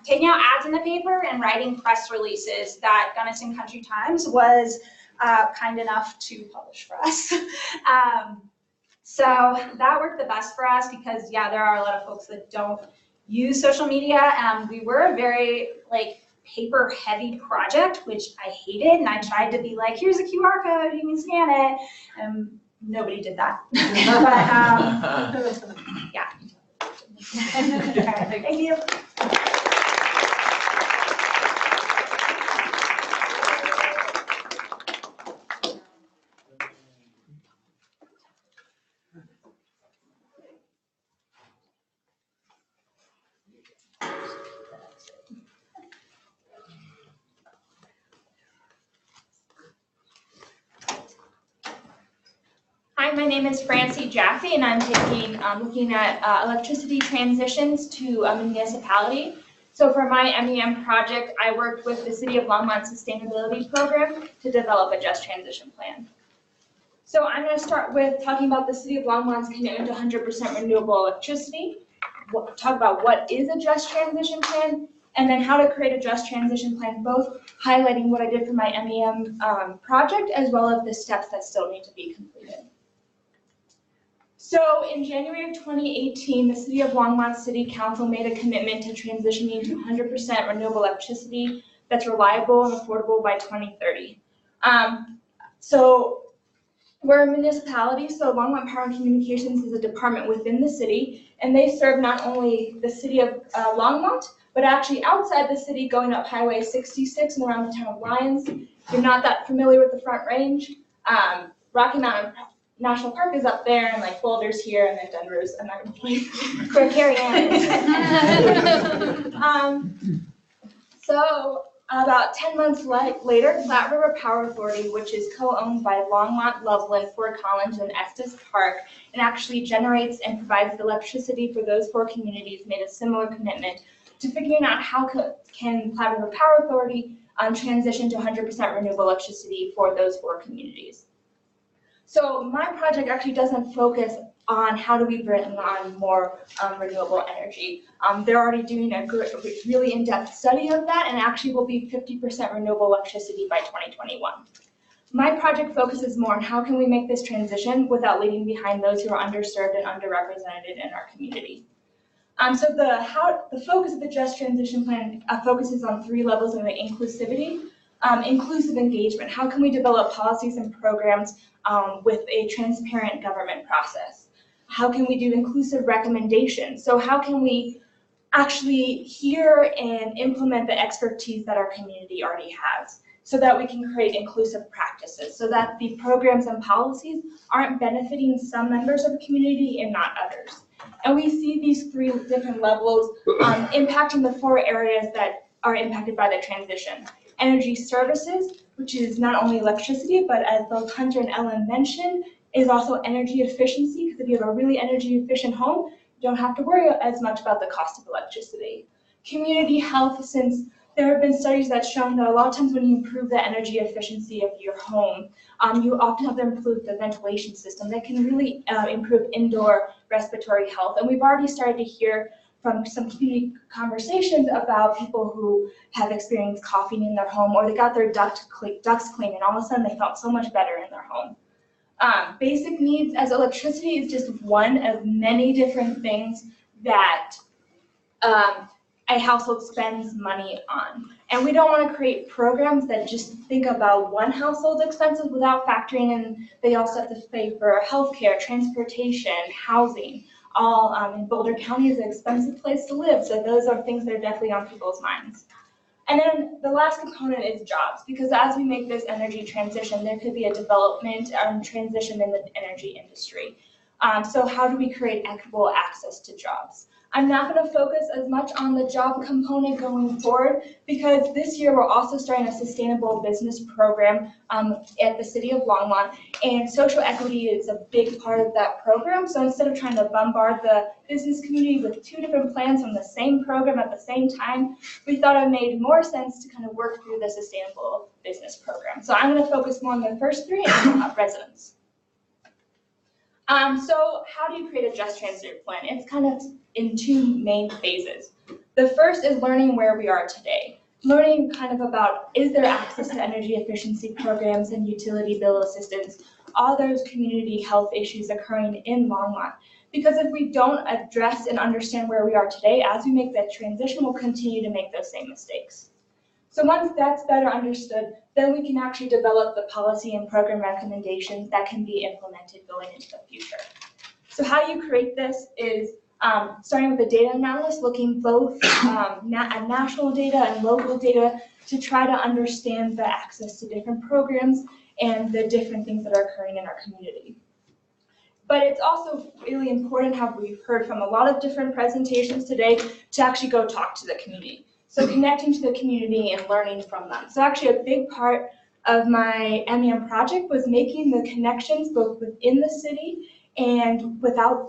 taking out ads in the paper and writing press releases that Gunnison Country Times was kind enough to publish for us. So that worked the best for us because, yeah, there are a lot of folks that don't use social media. We were a very paper heavy project, which I hated, and I tried to be like, here's a QR code, you can scan it, and nobody did that. But yeah. All right, thank you. Hi, my name is Francie Jaffee, and I'm looking at electricity transitions to a municipality. So for my MEM project, I worked with the City of Longmont Sustainability Program to develop a just transition plan. So I'm going to start with talking about the City of Longmont's commitment to 100% renewable electricity, talk about what is a just transition plan, and then how to create a just transition plan, both highlighting what I did for my MEM project, as well as the steps that still need to be completed. So in January of 2018, the City of Longmont City Council made a commitment to transitioning to 100% renewable electricity that's reliable and affordable by 2030. So we're a municipality, so Longmont Power and Communications is a department within the city, and they serve not only the city of Longmont, but actually outside the city going up Highway 66 and around the town of Lyons. If you're not that familiar with the Front Range, Rocky Mountain National Park is up there, and Boulder's here, and then Denver's another place where Carrie Ann is. So about 10 months later, Flat River Power Authority, which is co-owned by Longmont, Loveland, Fort Collins, and Estes Park, and actually generates and provides the electricity for those 4 communities, made a similar commitment to figuring out how can Flat River Power Authority transition to 100% renewable electricity for those 4 communities. So my project actually doesn't focus on how do we bring on more renewable energy. They're already doing a really in-depth study of that, and actually will be 50% renewable electricity by 2021. My project focuses more on how can we make this transition without leaving behind those who are underserved and underrepresented in our community. So the focus of the Just Transition Plan focuses on 3 levels of inclusivity. Inclusive engagement. How can we develop policies and programs with a transparent government process? How can we do inclusive recommendations? So how can we actually hear and implement the expertise that our community already has, so that we can create inclusive practices, so that the programs and policies aren't benefiting some members of the community and not others. And we see these 3 different levels impacting the 4 areas that are impacted by the transition. Energy services, which is not only electricity, but as both Hunter and Ellen mentioned, is also energy efficiency, because if you have a really energy efficient home, you don't have to worry as much about the cost of electricity. Community health, since there have been studies that shown that a lot of times when you improve the energy efficiency of your home, you often have to improve the ventilation system. That can really improve indoor respiratory health. And we've already started to hear from some community conversations about people who have experienced coughing in their home, or they got their ducts cleaned, and all of a sudden they felt so much better in their home. Basic needs, as electricity is just one of many different things that a household spends money on. And we don't want to create programs that just think about one household's expenses without factoring in they also have to pay for healthcare, transportation, housing. All in Boulder County is an expensive place to live, so those are things that are definitely on people's minds. And then the last component is jobs, because as we make this energy transition, there could be a development and transition in the energy industry. So how do we create equitable access to jobs? I'm not going to focus as much on the job component going forward because this year we're also starting a sustainable business program at the City of Longmont, and social equity is a big part of that program. So instead of trying to bombard the business community with 2 different plans from the same program at the same time, we thought it made more sense to kind of work through the sustainable business program. So I'm going to focus more on the first 3 and residents. So how do you create a just transition plan? It's kind of in 2 main phases. The first is learning where we are today. Learning kind of about, is there access to energy efficiency programs and utility bill assistance, all those community health issues occurring in Longmont. Because if we don't address and understand where we are today, as we make that transition, we'll continue to make those same mistakes. So once that's better understood, then we can actually develop the policy and program recommendations that can be implemented going into the future. So how you create this is starting with the data analysis, looking both at national data and local data to try to understand the access to different programs and the different things that are occurring in our community. But it's also really important, how we've heard from a lot of different presentations today, to actually go talk to the community. So connecting to the community and learning from them. So actually a big part of my MEM project was making the connections both within the city and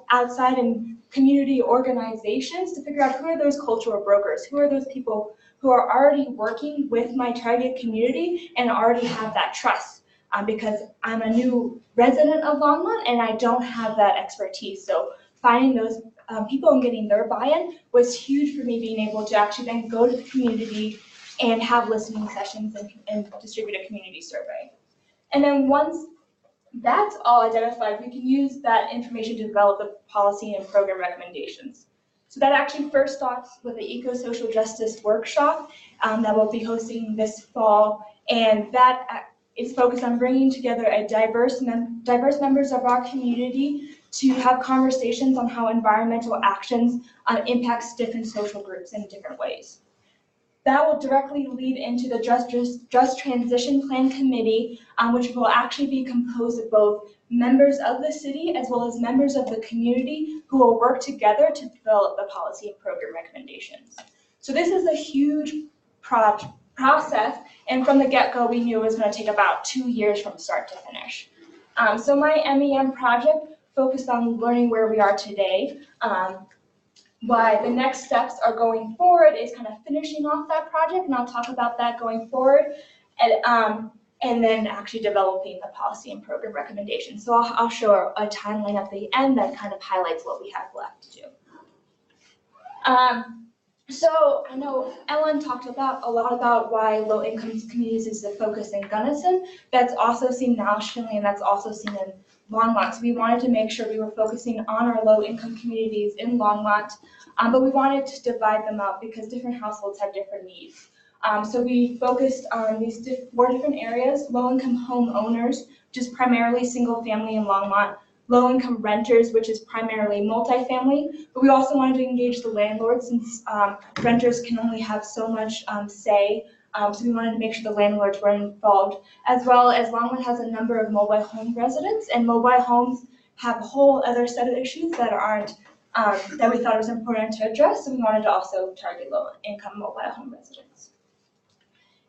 outside and community organizations to figure out who are those cultural brokers, who are those people who are already working with my target community and already have that trust. Because I'm a new resident of Longmont and I don't have that expertise. So finding those people and getting their buy-in was huge for me, being able to actually then go to the community and have listening sessions and distribute a community survey. And then once that's all identified, we can use that information to develop the policy and program recommendations. So that actually first starts with the eco-social justice workshop that we'll be hosting this fall, and that is focused on bringing together a diverse members of our community to have conversations on how environmental actions impacts different social groups in different ways. That will directly lead into the Just Transition Plan Committee, which will actually be composed of both members of the city as well as members of the community who will work together to develop the policy and program recommendations. So this is a huge process, and from the get-go we knew it was going to take about 2 years from start to finish. So my MEM project focused on learning where we are today. Why the next steps are going forward is kind of finishing off that project, and I'll talk about that going forward, and then actually developing the policy and program recommendations. So I'll show a timeline at the end that kind of highlights what we have left to do. So I know Ellen talked about a lot about why low-income communities is the focus in Gunnison. That's also seen nationally, and that's also seen in Longmont. So we wanted to make sure we were focusing on our low-income communities in Longmont, but we wanted to divide them out because different households have different needs. So we focused on these 4 different areas: low-income homeowners, which is primarily single-family in Longmont; low-income renters, which is primarily multifamily, but we also wanted to engage the landlords since renters can only have so much say. So we wanted to make sure the landlords were involved, as well as Longmont has a number of mobile home residents, and mobile homes have a whole other set of issues that aren't, that we thought was important to address, so we wanted to also target low-income mobile home residents.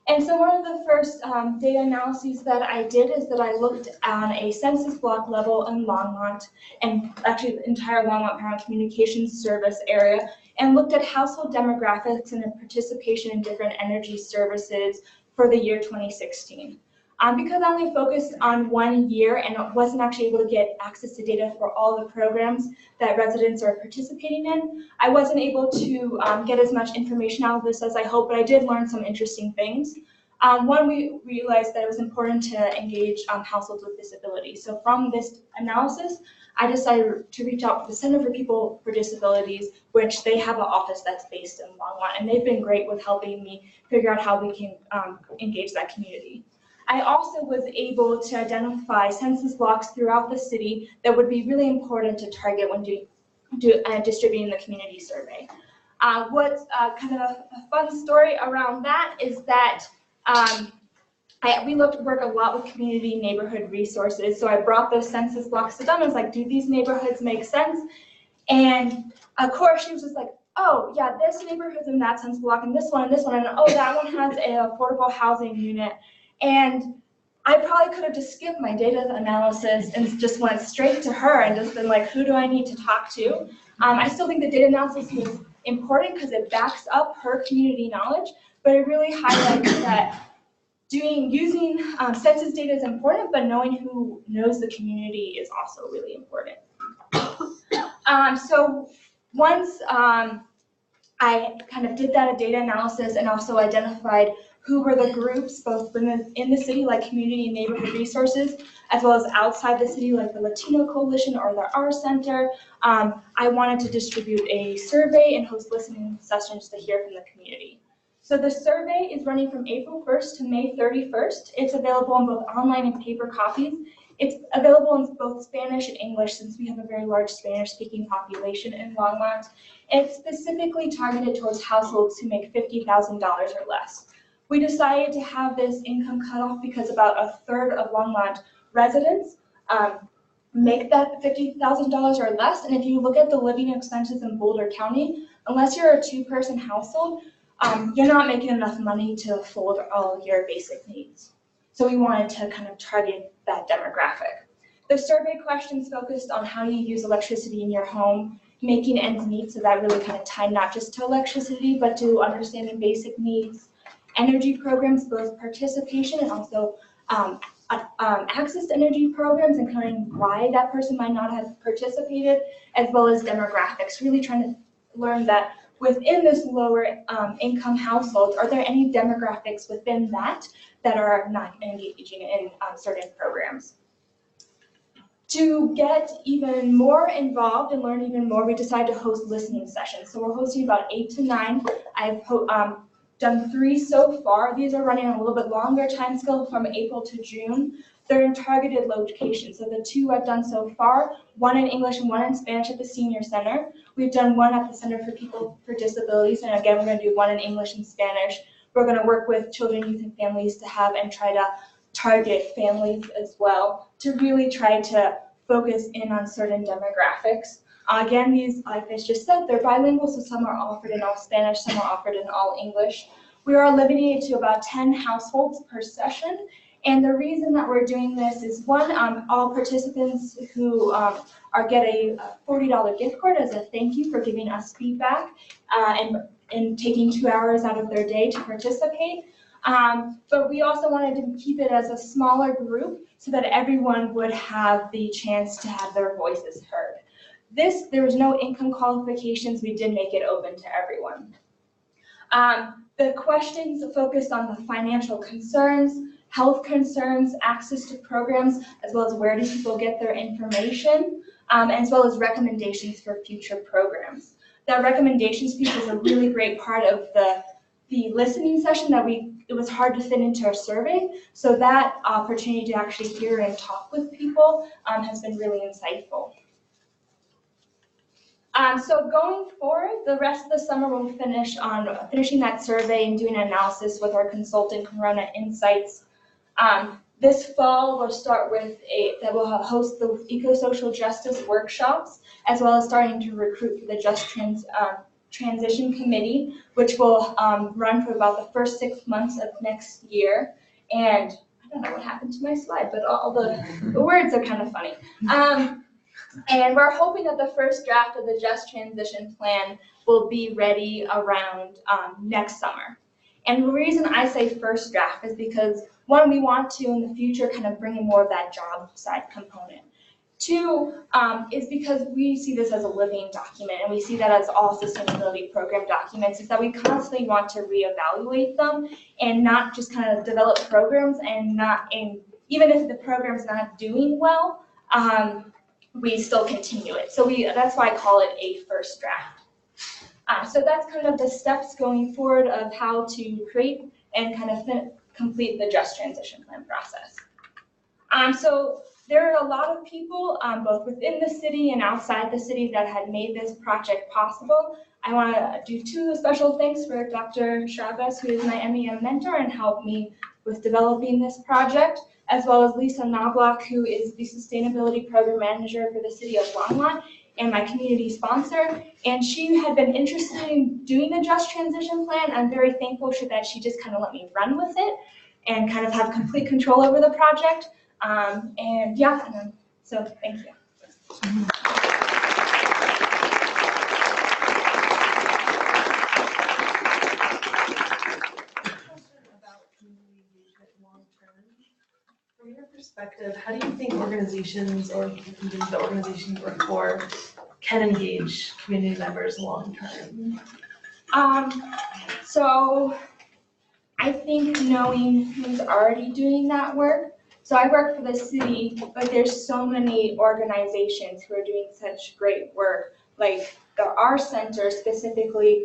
And so one of the first data analyses that I did is that I looked on a census block level in Longmont, and actually the entire Longmont Parent Communications Service area, and looked at household demographics and participation in different energy services for the year 2016. Because I only focused on 1 year and wasn't actually able to get access to data for all the programs that residents are participating in, I wasn't able to get as much information out of this as I hoped, but I did learn some interesting things. One, we realized that it was important to engage households with disabilities. So from this analysis, I decided to reach out to the Center for People with Disabilities, which they have an office that's based in Longmont, and they've been great with helping me figure out how we can engage that community. I also was able to identify census blocks throughout the city that would be really important to target when distributing the community survey. What's kind of a fun story around that is that we work a lot with community neighborhood resources, so I brought those census blocks to them. I was like, do these neighborhoods make sense? And of course, she was just like, oh, yeah, this neighborhood's in that sense block, and this one, and oh, that one has an affordable housing unit. And I probably could have just skipped my data analysis and just went straight to her and just been like, who do I need to talk to? I still think the data analysis was important because it backs up her community knowledge, but it really highlights that using census data is important, but knowing who knows the community is also really important. So once I kind of did that data analysis and also identified who were the groups, both in the city, like community and neighborhood resources, as well as outside the city, like the Latino Coalition or the R Center, I wanted to distribute a survey and host listening sessions to hear from the community. So the survey is running from April 1st to May 31st. It's available in both online and paper copies. It's available in both Spanish and English since we have a very large Spanish-speaking population in Longmont. It's specifically targeted towards households who make $50,000 or less. We decided to have this income cutoff because about a third of Longmont residents make that $50,000 or less. And if you look at the living expenses in Boulder County, unless you're a two-person household, you're not making enough money to afford all your basic needs. So we wanted to kind of target that demographic. The survey questions focused on how you use electricity in your home, making ends meet, so that really kind of tied not just to electricity, but to understanding basic needs, energy programs, both participation and also access to energy programs and kind of why that person might not have participated, as well as demographics, really trying to learn that within this lower income household, are there any demographics within that are not engaging in certain programs? To get even more involved and learn even more, we decided to host listening sessions. So we're hosting about 8 to 9. I've done 3 so far. These are running a little bit longer time scale from April to June. They're in targeted locations. So the 2 I've done so far, 1 in English and 1 in Spanish at the Senior Center. We've done 1 at the Center for People for Disabilities, and again, we're going to do 1 in English and Spanish. We're going to work with children, youth, and families to have and try to target families as well to really try to focus in on certain demographics. Again, these, like I just said, they're bilingual, so some are offered in all Spanish, some are offered in all English. We are limiting it to about 10 households per session. And the reason that we're doing this is, 1, all participants who get a $40 gift card as a thank you for giving us feedback and taking 2 hours out of their day to participate. But we also wanted to keep it as a smaller group so that everyone would have the chance to have their voices heard. There was no income qualifications. We did make it open to everyone. The questions focused on the financial concerns, health concerns, access to programs, as well as where do people get their information, as well as recommendations for future programs. That recommendations piece is a really great part of the listening session that it was hard to fit into our survey. So that opportunity to actually hear and talk with people has been really insightful. So going forward, the rest of the summer we'll finish on finishing that survey and doing an analysis with our consultant, Corona Insights. This fall, we'll start with that we'll host the eco-social justice workshops, as well as starting to recruit for the Just Transition Committee, which will run for about the first 6 months of next year. And I don't know what happened to my slide, but all the words are kind of funny. And we're hoping that the first draft of the Just Transition Plan will be ready around next summer. And the reason I say first draft is because, 1, we want to in the future kind of bring in more of that job side component. 2, is because we see this as a living document, and we see that as all sustainability program documents, is that we constantly want to reevaluate them and not just kind of develop programs and even if the program's not doing well, we still continue it. So that's why I call it a first draft. So that's kind of the steps going forward of how to create and kind of complete the Just Transition Plan process. So there are a lot of people, both within the city and outside the city, that had made this project possible. I want to do 2 special thanks for Dr. Chavez, who is my MEM mentor and helped me with developing this project, as well as Lisa Knobloch, who is the Sustainability Program Manager for the City of Longmont. and my community sponsor. And she had been interested in doing a just transition plan. I'm very thankful that she just kind of let me run with it and kind of have complete control over the project. And yeah, so thank you. From your perspective, how do you think organizations or the organization you work for can engage community members long term? So I think knowing who's already doing that work. So I work for the city, but there's so many organizations who are doing such great work. Like our center specifically,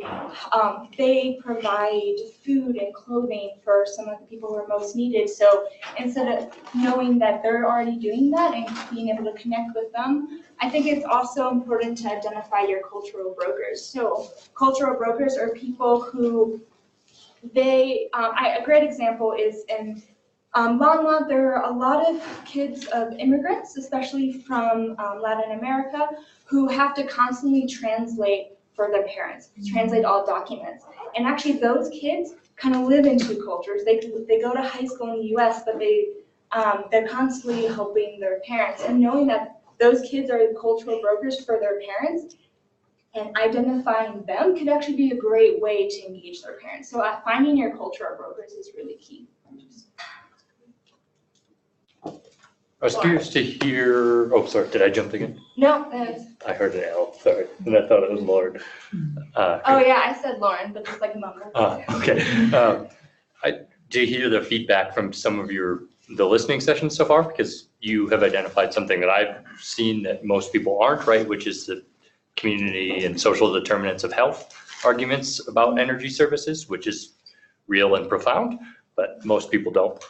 they provide food and clothing for some of the people who are most needed. So instead of knowing that they're already doing that and being able to connect with them, I think it's also important to identify your cultural brokers. So cultural brokers are people who a great example is in Longmont. There are a lot of kids of immigrants, especially from Latin America, who have to constantly translate for their parents, translate all documents. And actually those kids kind of live in two cultures. They go to high school in the US, but they're constantly helping their parents. And knowing that those kids are cultural brokers for their parents, and identifying them could actually be a great way to engage their parents. So finding your cultural brokers is really key. I was curious to hear, oh, sorry, did I jump again? No, I heard an L, sorry, and I thought it was Lauren. oh yeah, I said Lauren, but just like mumble. Okay. Do you hear the feedback from some of the listening sessions so far? Because you have identified something that I've seen that most people aren't, right? Which is the community and social determinants of health arguments about energy services, which is real and profound, but most people don't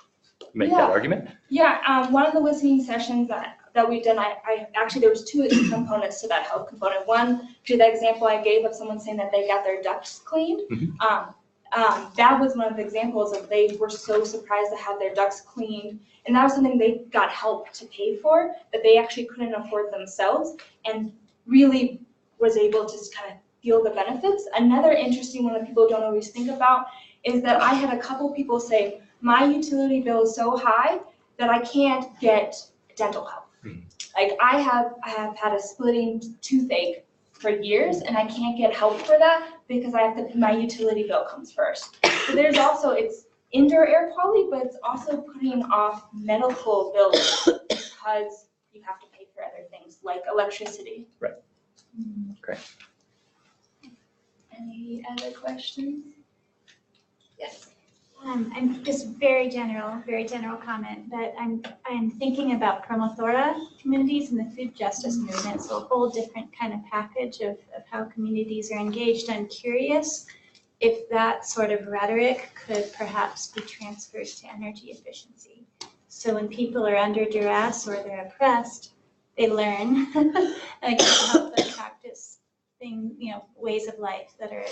make that argument. Yeah, one of the listening sessions that we've done, I actually, there was two components to that health component. One, to the example I gave of someone saying that they got their ducts cleaned. That was one of the examples of they were so surprised to have their ducts cleaned. And that was something they got help to pay for that they actually couldn't afford themselves, and really was able to kind of feel the benefits. Another interesting one that people don't always think about is that I had a couple people say, my utility bill is so high that I can't get dental help. Like I have had a splitting toothache for years and I can't get help for that because my utility bill comes first. So there's also, it's indoor air quality, but it's also putting off medical bills because you have to pay for other things like electricity. Right. Great. Any other questions? Yes. I'm just very general comment, but I'm thinking about Promothora communities and the food justice movement, so a whole different kind of package of how communities are engaged. I'm curious if that sort of rhetoric could perhaps be transferred to energy efficiency. So when people are under duress or they're oppressed, they learn and it can help them practice ways of life that are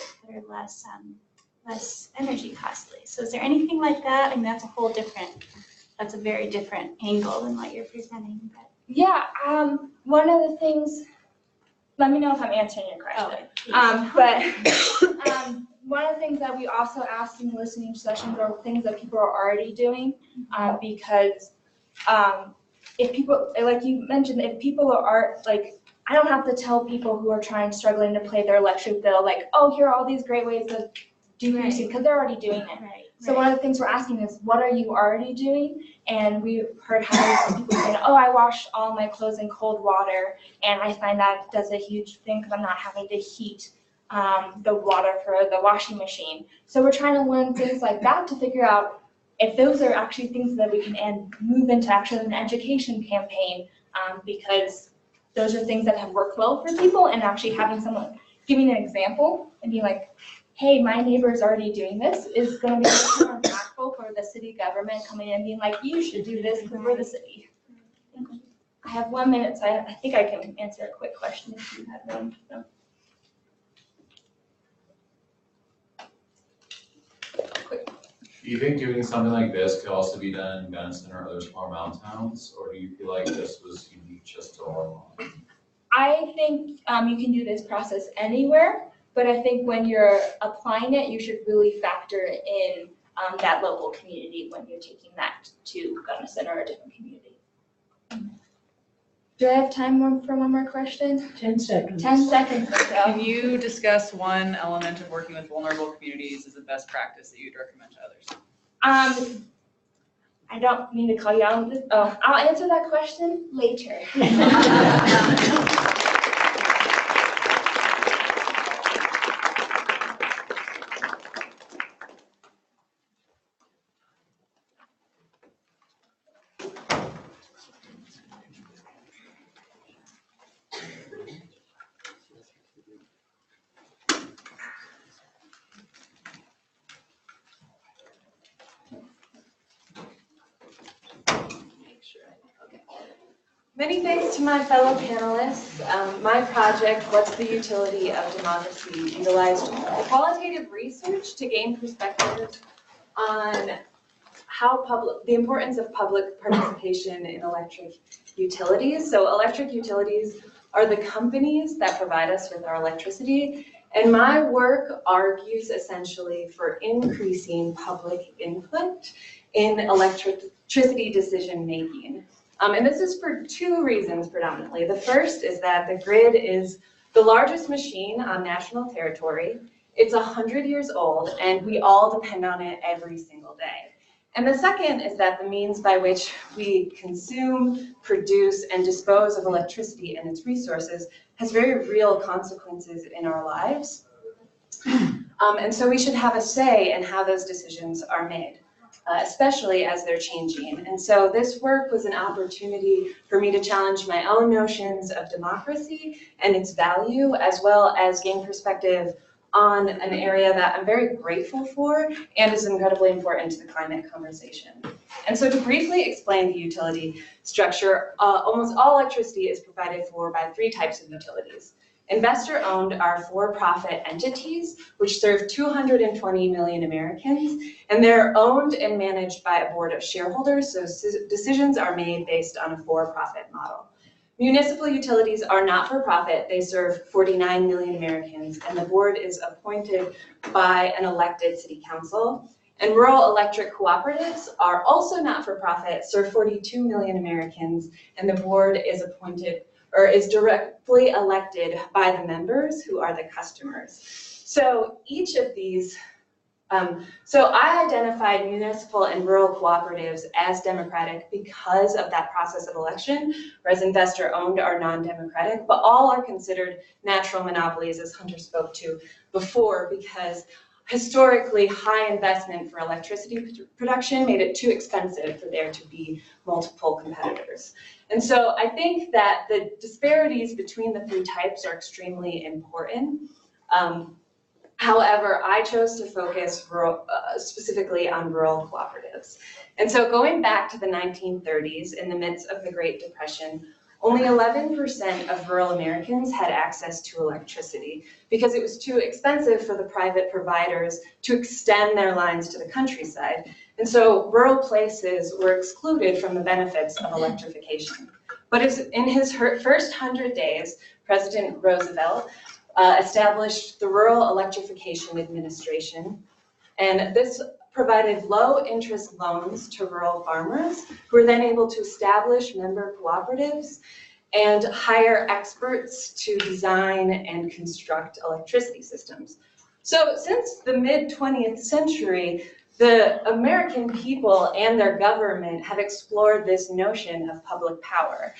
less energy costly. So is there anything like that? I mean, that's a very different angle than what you're presenting. But. Yeah, one of the things, let me know if I'm answering your question. One of the things that we also asked in the listening sessions are things that people are already doing, because if people, like you mentioned, if people are like, I don't have to tell people who are struggling to pay their electric bill, like, oh, here are all these great ways of decreasing, because they're already doing it. Right. So one of the things we're asking is, what are you already doing? And we've heard how people saying, oh, I wash all my clothes in cold water, and I find that does a huge thing because I'm not having to heat the water for the washing machine. So we're trying to learn things like that to figure out if those are actually things that we can move into actually an education campaign, because those are things that have worked well for people, and actually having someone giving an example and being like, hey, my neighbor is already doing this is going to be more impactful for the city government coming in and being like, you should do this for the city. I have 1 minute, so I think I can answer a quick question if you have one. No. Do you think doing something like this could also be done in Gunnison or other small mountain towns, or do you feel like this was unique just to Longmont? I think you can do this process anywhere, but I think when you're applying it, you should really factor in that local community when you're taking that to Gunnison or a different community. Do I have time for one more question? 10 seconds. 10 seconds, let's go. Can you discuss one element of working with vulnerable communities as a best practice that you'd recommend to others? I don't mean to call you out on this. Oh, I'll answer that question later. Many thanks to my fellow panelists. My project, What's the Utility of Democracy, utilized qualitative research to gain perspective on the importance of public participation in electric utilities. So electric utilities are the companies that provide us with our electricity, and my work argues essentially for increasing public input in electricity decision making. And this is for two reasons predominantly. The first is that the grid is the largest machine on national territory. It's 100 years old, and we all depend on it every single day. And the second is that the means by which we consume, produce, and dispose of electricity and its resources has very real consequences in our lives. And so we should have a say in how those decisions are made, especially as they're changing. And so this work was an opportunity for me to challenge my own notions of democracy and its value, as well as gain perspective on an area that I'm very grateful for and is incredibly important to the climate conversation. And so to briefly explain the utility structure, almost all electricity is provided for by three types of utilities. Investor-owned are for-profit entities, which serve 220 million Americans, and they're owned and managed by a board of shareholders, so decisions are made based on a for-profit model. Municipal utilities are not for profit. They serve 49 million Americans, and the board is appointed by an elected city council. And rural electric cooperatives are also not for profit, serve 42 million Americans, and the board is appointed or is directly elected by the members who are the customers. So each of these so I identified municipal and rural cooperatives as democratic because of that process of election, whereas investor-owned are non-democratic, but all are considered natural monopolies, as Hunter spoke to before, because historically high investment for electricity production made it too expensive for there to be multiple competitors. And so I think that the disparities between the three types are extremely important. However, I chose to focus specifically on rural cooperatives. And so going back to the 1930s, in the midst of the Great Depression, only 11% of rural Americans had access to electricity because it was too expensive for the private providers to extend their lines to the countryside. And so rural places were excluded from the benefits of electrification. But in his first 100 days, President Roosevelt established the Rural Electrification Administration, and this provided low-interest loans to rural farmers who were then able to establish member cooperatives and hire experts to design and construct electricity systems. So since the mid-20th century, the American people and their government have explored this notion of public power.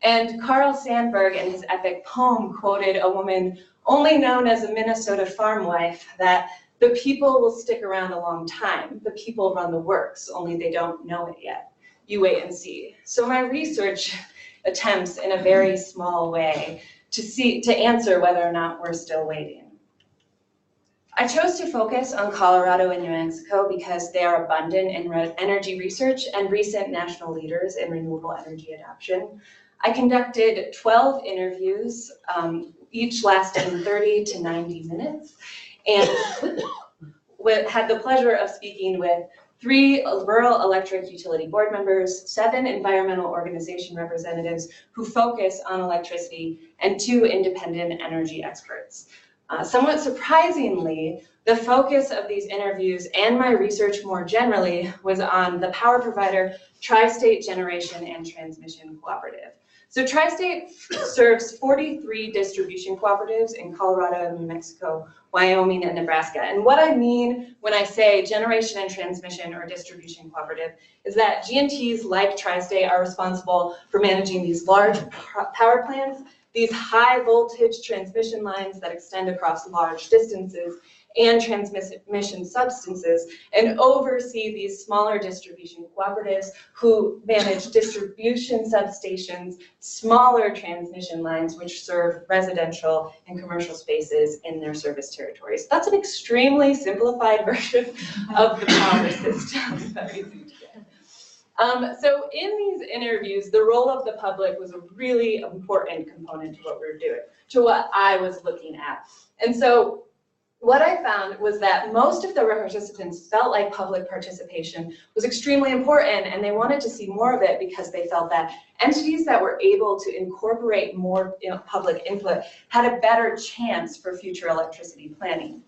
And Carl Sandburg, in his epic poem, quoted a woman only known as a Minnesota farm wife that the people will stick around a long time. The people run the works, only they don't know it yet. You wait and see. So my research attempts in a very small way to answer whether or not we're still waiting. I chose to focus on Colorado and New Mexico because they are abundant in energy research and recent national leaders in renewable energy adoption. I conducted 12 interviews, each lasting 30 to 90 minutes, and had the pleasure of speaking with 3 rural electric utility board members, 7 environmental organization representatives who focus on electricity, and 2 independent energy experts. Somewhat surprisingly, the focus of these interviews and my research more generally was on the power provider Tri-State Generation and Transmission Cooperative. So Tri-State serves 43 distribution cooperatives in Colorado, New Mexico, Wyoming, and Nebraska. And what I mean when I say generation and transmission or distribution cooperative is that G&Ts like Tri-State are responsible for managing these large power plants, these high voltage transmission lines that extend across large distances, and transmission substances, and oversee these smaller distribution cooperatives who manage distribution substations, smaller transmission lines which serve residential and commercial spaces in their service territories. That's an extremely simplified version of the power system that we see today. So in these interviews, the role of the public was a really important component to what we were doing, to what I was looking at. And so what I found was that most of the participants felt like public participation was extremely important, and they wanted to see more of it because they felt that entities that were able to incorporate more public input had a better chance for future electricity planning.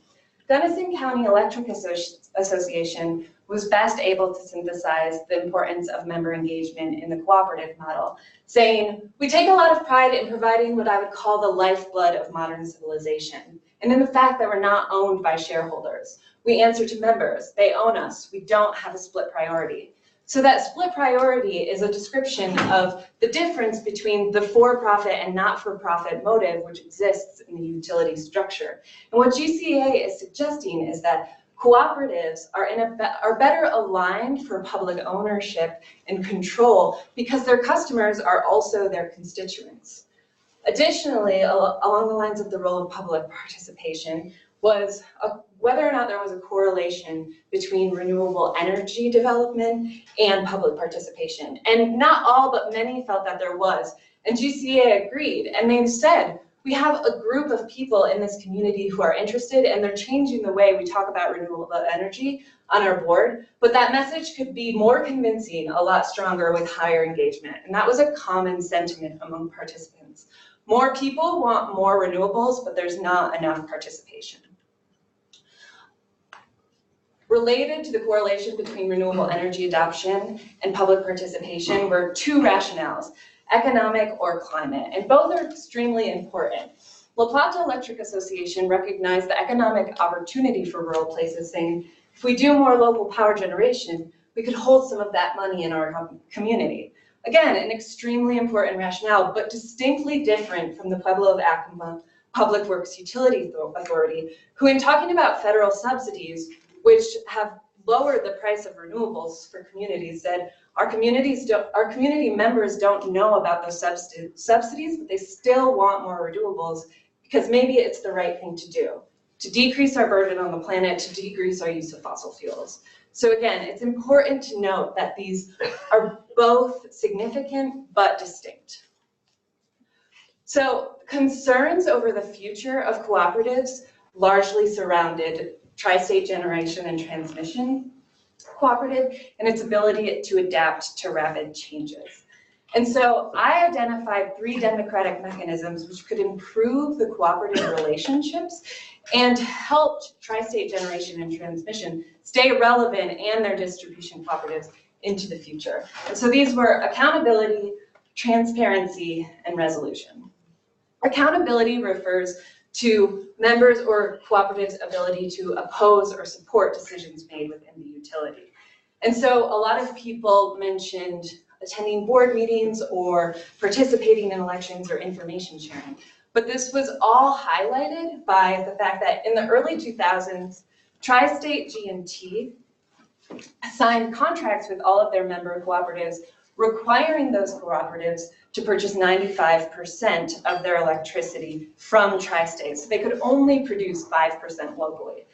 Gunnison County Electric Association was best able to synthesize the importance of member engagement in the cooperative model, saying, "We take a lot of pride in providing what I would call the lifeblood of modern civilization, and in the fact that we're not owned by shareholders. We answer to members. They own us. We don't have a split priority." So that split priority is a description of the difference between the for-profit and not-for-profit motive which exists in the utility structure. And what GCA is suggesting is that cooperatives are better aligned for public ownership and control because their customers are also their constituents. Additionally, along the lines of the role of public participation was whether or not there was a correlation between renewable energy development and public participation. And not all, but many felt that there was. And GCA agreed, and they said, we have a group of people in this community who are interested, and they're changing the way we talk about renewable energy on our board, but that message could be more convincing, a lot stronger with higher engagement. And that was a common sentiment among participants. More people want more renewables, but there's not enough participation. Related to the correlation between renewable energy adoption and public participation were 2 rationales: economic or climate, and both are extremely important. La Plata Electric Association recognized the economic opportunity for rural places, saying, if we do more local power generation, we could hold some of that money in our community. Again, an extremely important rationale, but distinctly different from the Pueblo of Acoma Public Works Utility Authority, who in talking about federal subsidies, which have lowered the price of renewables for communities, said, our community members don't know about those subsidies, but they still want more renewables because maybe it's the right thing to do, to decrease our burden on the planet, to decrease our use of fossil fuels. So again, it's important to note that these are both significant but distinct. So concerns over the future of cooperatives largely surrounded Tri-State Generation and Transmission Cooperative and its ability to adapt to rapid changes. And so I identified 3 democratic mechanisms which could improve the cooperative relationships and help Tri-State Generation and Transmission stay relevant and their distribution cooperatives into the future. And so these were accountability, transparency, and resolution. Accountability refers to members or cooperatives' ability to oppose or support decisions made within the utility. And so a lot of people mentioned attending board meetings or participating in elections or information sharing. But this was all highlighted by the fact that in the early 2000s, Tri-State G&T signed contracts with all of their member cooperatives, requiring those cooperatives to purchase 95% of their electricity from Tri-State. So they could only produce 5% locally.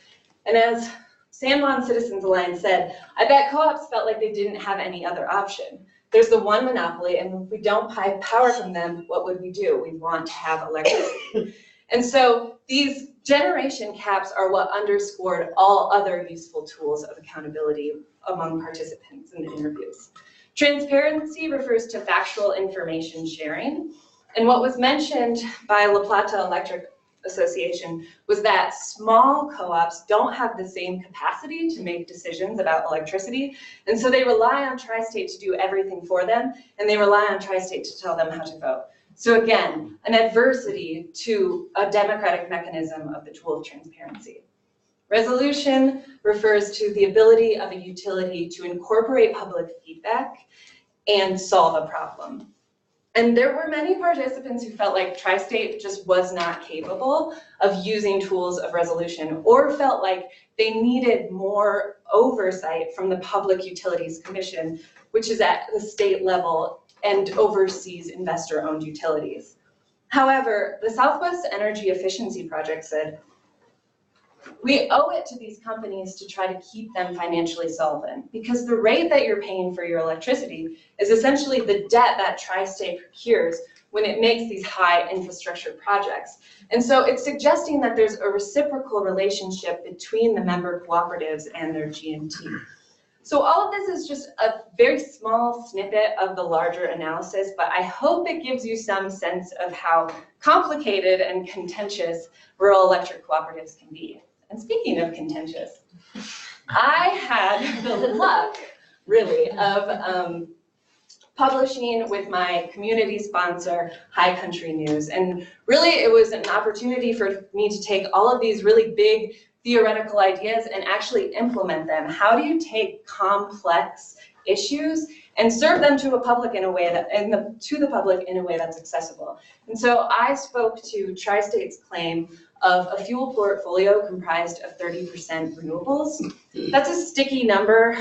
And as San Juan Citizens Alliance said, I bet co-ops felt like they didn't have any other option. There's the one monopoly, and if we don't buy power from them, what would we do? We want to have electricity. And so these generation caps are what underscored all other useful tools of accountability among participants in the interviews. Transparency refers to factual information sharing. And what was mentioned by La Plata Electric Association was that small co-ops don't have the same capacity to make decisions about electricity, and so they rely on Tri-State to do everything for them, and they rely on Tri-State to tell them how to vote. So again, an adversity to a democratic mechanism of the tool of transparency. Resolution refers to the ability of a utility to incorporate public feedback and solve a problem. And there were many participants who felt like Tri-State just was not capable of using tools of resolution, or felt like they needed more oversight from the Public Utilities Commission, which is at the state level and oversees investor-owned utilities. However, the Southwest Energy Efficiency Project said, we owe it to these companies to try to keep them financially solvent, because the rate that you're paying for your electricity is essentially the debt that Tri-State procures when it makes these high infrastructure projects. And so it's suggesting that there's a reciprocal relationship between the member cooperatives and their GMT. So all of this is just a very small snippet of the larger analysis, but I hope it gives you some sense of how complicated and contentious rural electric cooperatives can be. And speaking of contentious, I had the luck, really, of publishing with my community sponsor, High Country News. And really, it was an opportunity for me to take all of these really big theoretical ideas and actually implement them. How do you take complex issues and serve them to a public in a way that, to the public in a way that's accessible? And so I spoke to Tri-State's claim of a fuel portfolio comprised of 30% renewables. That's a sticky number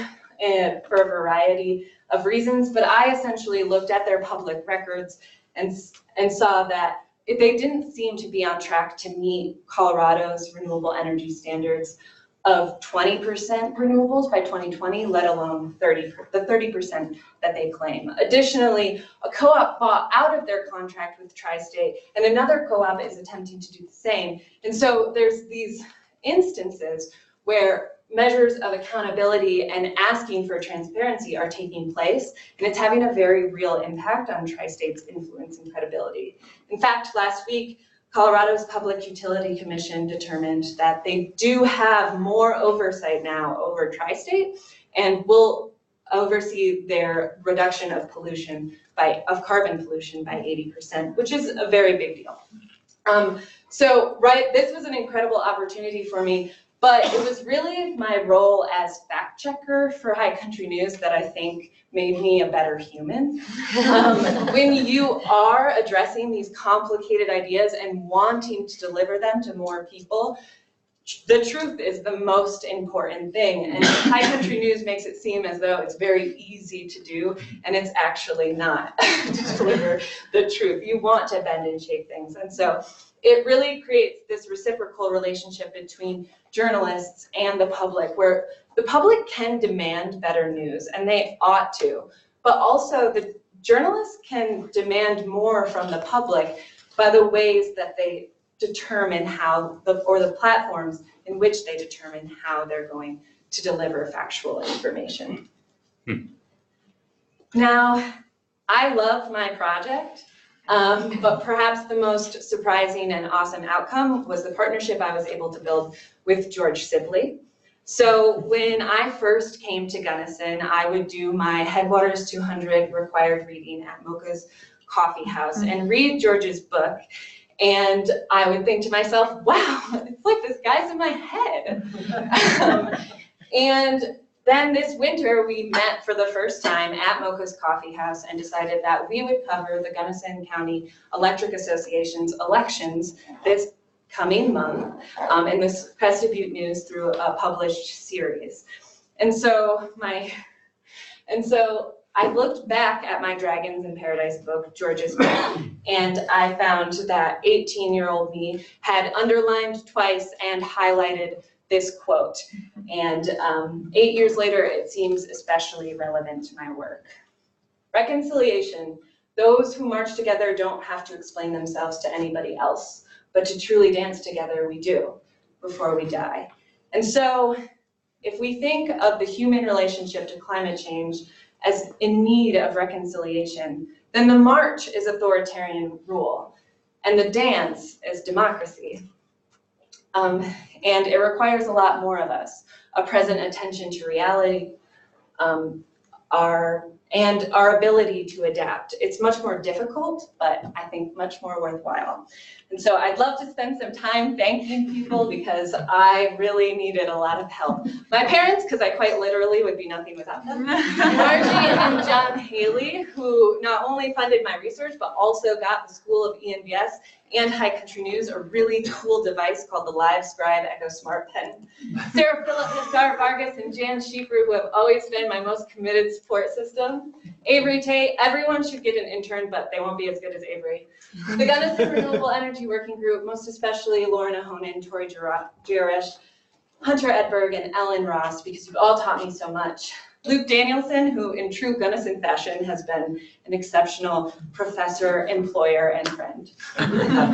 for a variety of reasons, but I essentially looked at their public records and saw that they didn't seem to be on track to meet Colorado's renewable energy standards of 20% renewables by 2020, let alone the 30% that they claim. Additionally, a co-op bought out of their contract with Tri-State, and another co-op is attempting to do the same. And so there's these instances where measures of accountability and asking for transparency are taking place, and it's having a very real impact on Tri-State's influence and credibility. In fact, last week, Colorado's Public Utility Commission determined that they do have more oversight now over Tri-State and will oversee their reduction of pollution carbon pollution by 80%, which is a very big deal. This was an incredible opportunity for me, but it was really my role as fact checker for High Country News that I think made me a better human. When you are addressing these complicated ideas and wanting to deliver them to more people, the truth is the most important thing. And High Country News makes it seem as though it's very easy to do, and it's actually not to deliver the truth. You want to bend and shape things. And so it really creates this reciprocal relationship between journalists and the public, where the public can demand better news, and they ought to, but also the journalists can demand more from the public by the ways that they determine how, or the platforms in which they determine how they're going to deliver factual information. Now, I love my project, but perhaps the most surprising and awesome outcome was the partnership I was able to build with George Sibley. So when I first came to Gunnison, I would do my Headwaters 200 required reading at Mocha's Coffee House and read George's book. And I would think to myself, wow, it's like this guy's in my head. And then this winter, we met for the first time at Mocha's Coffee House and decided that we would cover the Gunnison County Electric Association's elections this coming month in this Crested Butte News through a published series. And so I looked back at my Dragons in Paradise book, George's book, and I found that 18-year-old me had underlined twice and highlighted this quote. And 8 years later, it seems especially relevant to my work. Reconciliation. Those who march together don't have to explain themselves to anybody else, but to truly dance together, we do, before we die. And so if we think of the human relationship to climate change as in need of reconciliation, then the march is authoritarian rule, and the dance is democracy. And it requires a lot more of us, a present attention to reality, our ability to adapt. It's much more difficult, but I think much more worthwhile. And so I'd love to spend some time thanking people because I really needed a lot of help. My parents, because I quite literally would be nothing without them. Margie and John Haley, who not only funded my research, but also got the School of ENBS and High Country News a really cool device called the Live Scribe Echo Smart Pen. Sarah Phillip, Nassar Vargas, and Jan Schiefer, who have always been my most committed support system. Avery Tate, everyone should get an intern, but they won't be as good as Avery. The Gunnison Renewable Energy Working Group, most especially Lorna Honan, Tori Jarish, Hunter Edberg, and Ellen Ross, because you've all taught me so much. Luke Danielson, who in true Gunnison fashion has been an exceptional professor, employer, and friend.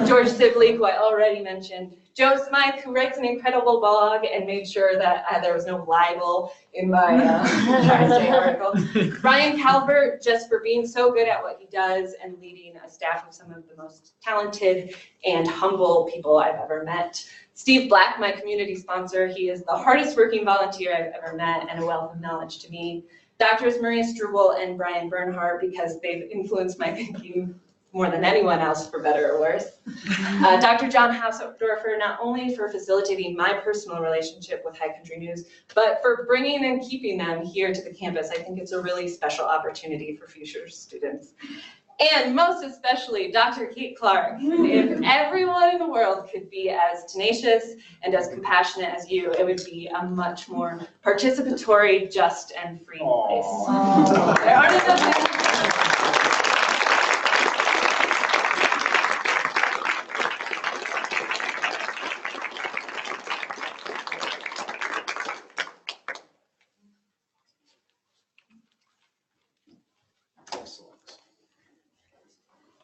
George Sibley, who I already mentioned. Joe Smythe, who writes an incredible blog and made sure that there was no libel in my Thursday article. Brian Calvert, just for being so good at what he does and leading a staff of some of the most talented and humble people I've ever met. Steve Black, my community sponsor, he is the hardest working volunteer I've ever met and a wealth of knowledge to me. Doctors Maria Struble and Brian Bernhardt, because they've influenced my thinking more than anyone else, for better or worse. Dr. John Hausdorfer, not only for facilitating my personal relationship with High Country News, but for bringing and keeping them here to the campus. I think it's a really special opportunity for future students. And most especially, Dr. Kate Clark. If everyone in the world could be as tenacious and as compassionate as you, it would be a much more participatory, just, and free place. There aren't enough things.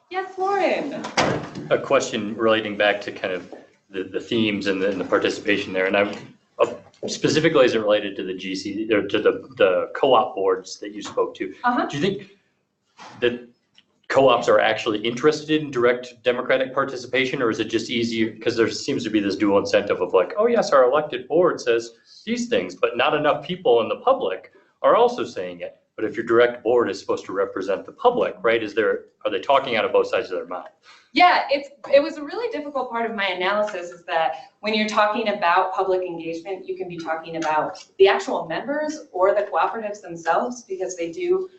Yes, Lauren. A question relating back to kind of the themes and the participation there, and I'm specifically as it related to the GC or to the co-op boards that you spoke to. Do you think that co-ops are actually interested in direct democratic participation, or is it just easier because there seems to be this dual incentive of like, oh yes, our elected board says these things, but not enough people in the public are also saying it. But if your direct board is supposed to represent the public, right? Are they talking out of both sides of their mouth? Yeah, it was a really difficult part of my analysis is that when you're talking about public engagement, you can be talking about the actual members or the cooperatives themselves because they do.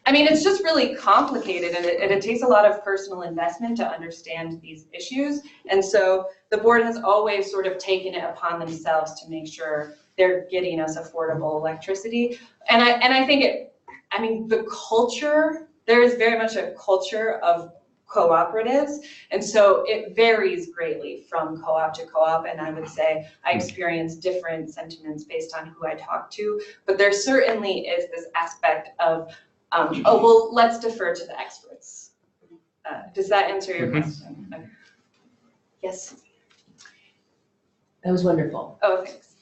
I mean, it's just really complicated and it takes a lot of personal investment to understand these issues. And so the board has always sort of taken it upon themselves to make sure they're getting us affordable electricity. And I think the culture, there is very much a culture of cooperatives. And so it varies greatly from co-op to co-op. And I would say I experience different sentiments based on who I talk to. But there certainly is this aspect of, let's defer to the experts. Does that answer your question? Okay. Yes? That was wonderful. Oh, thanks.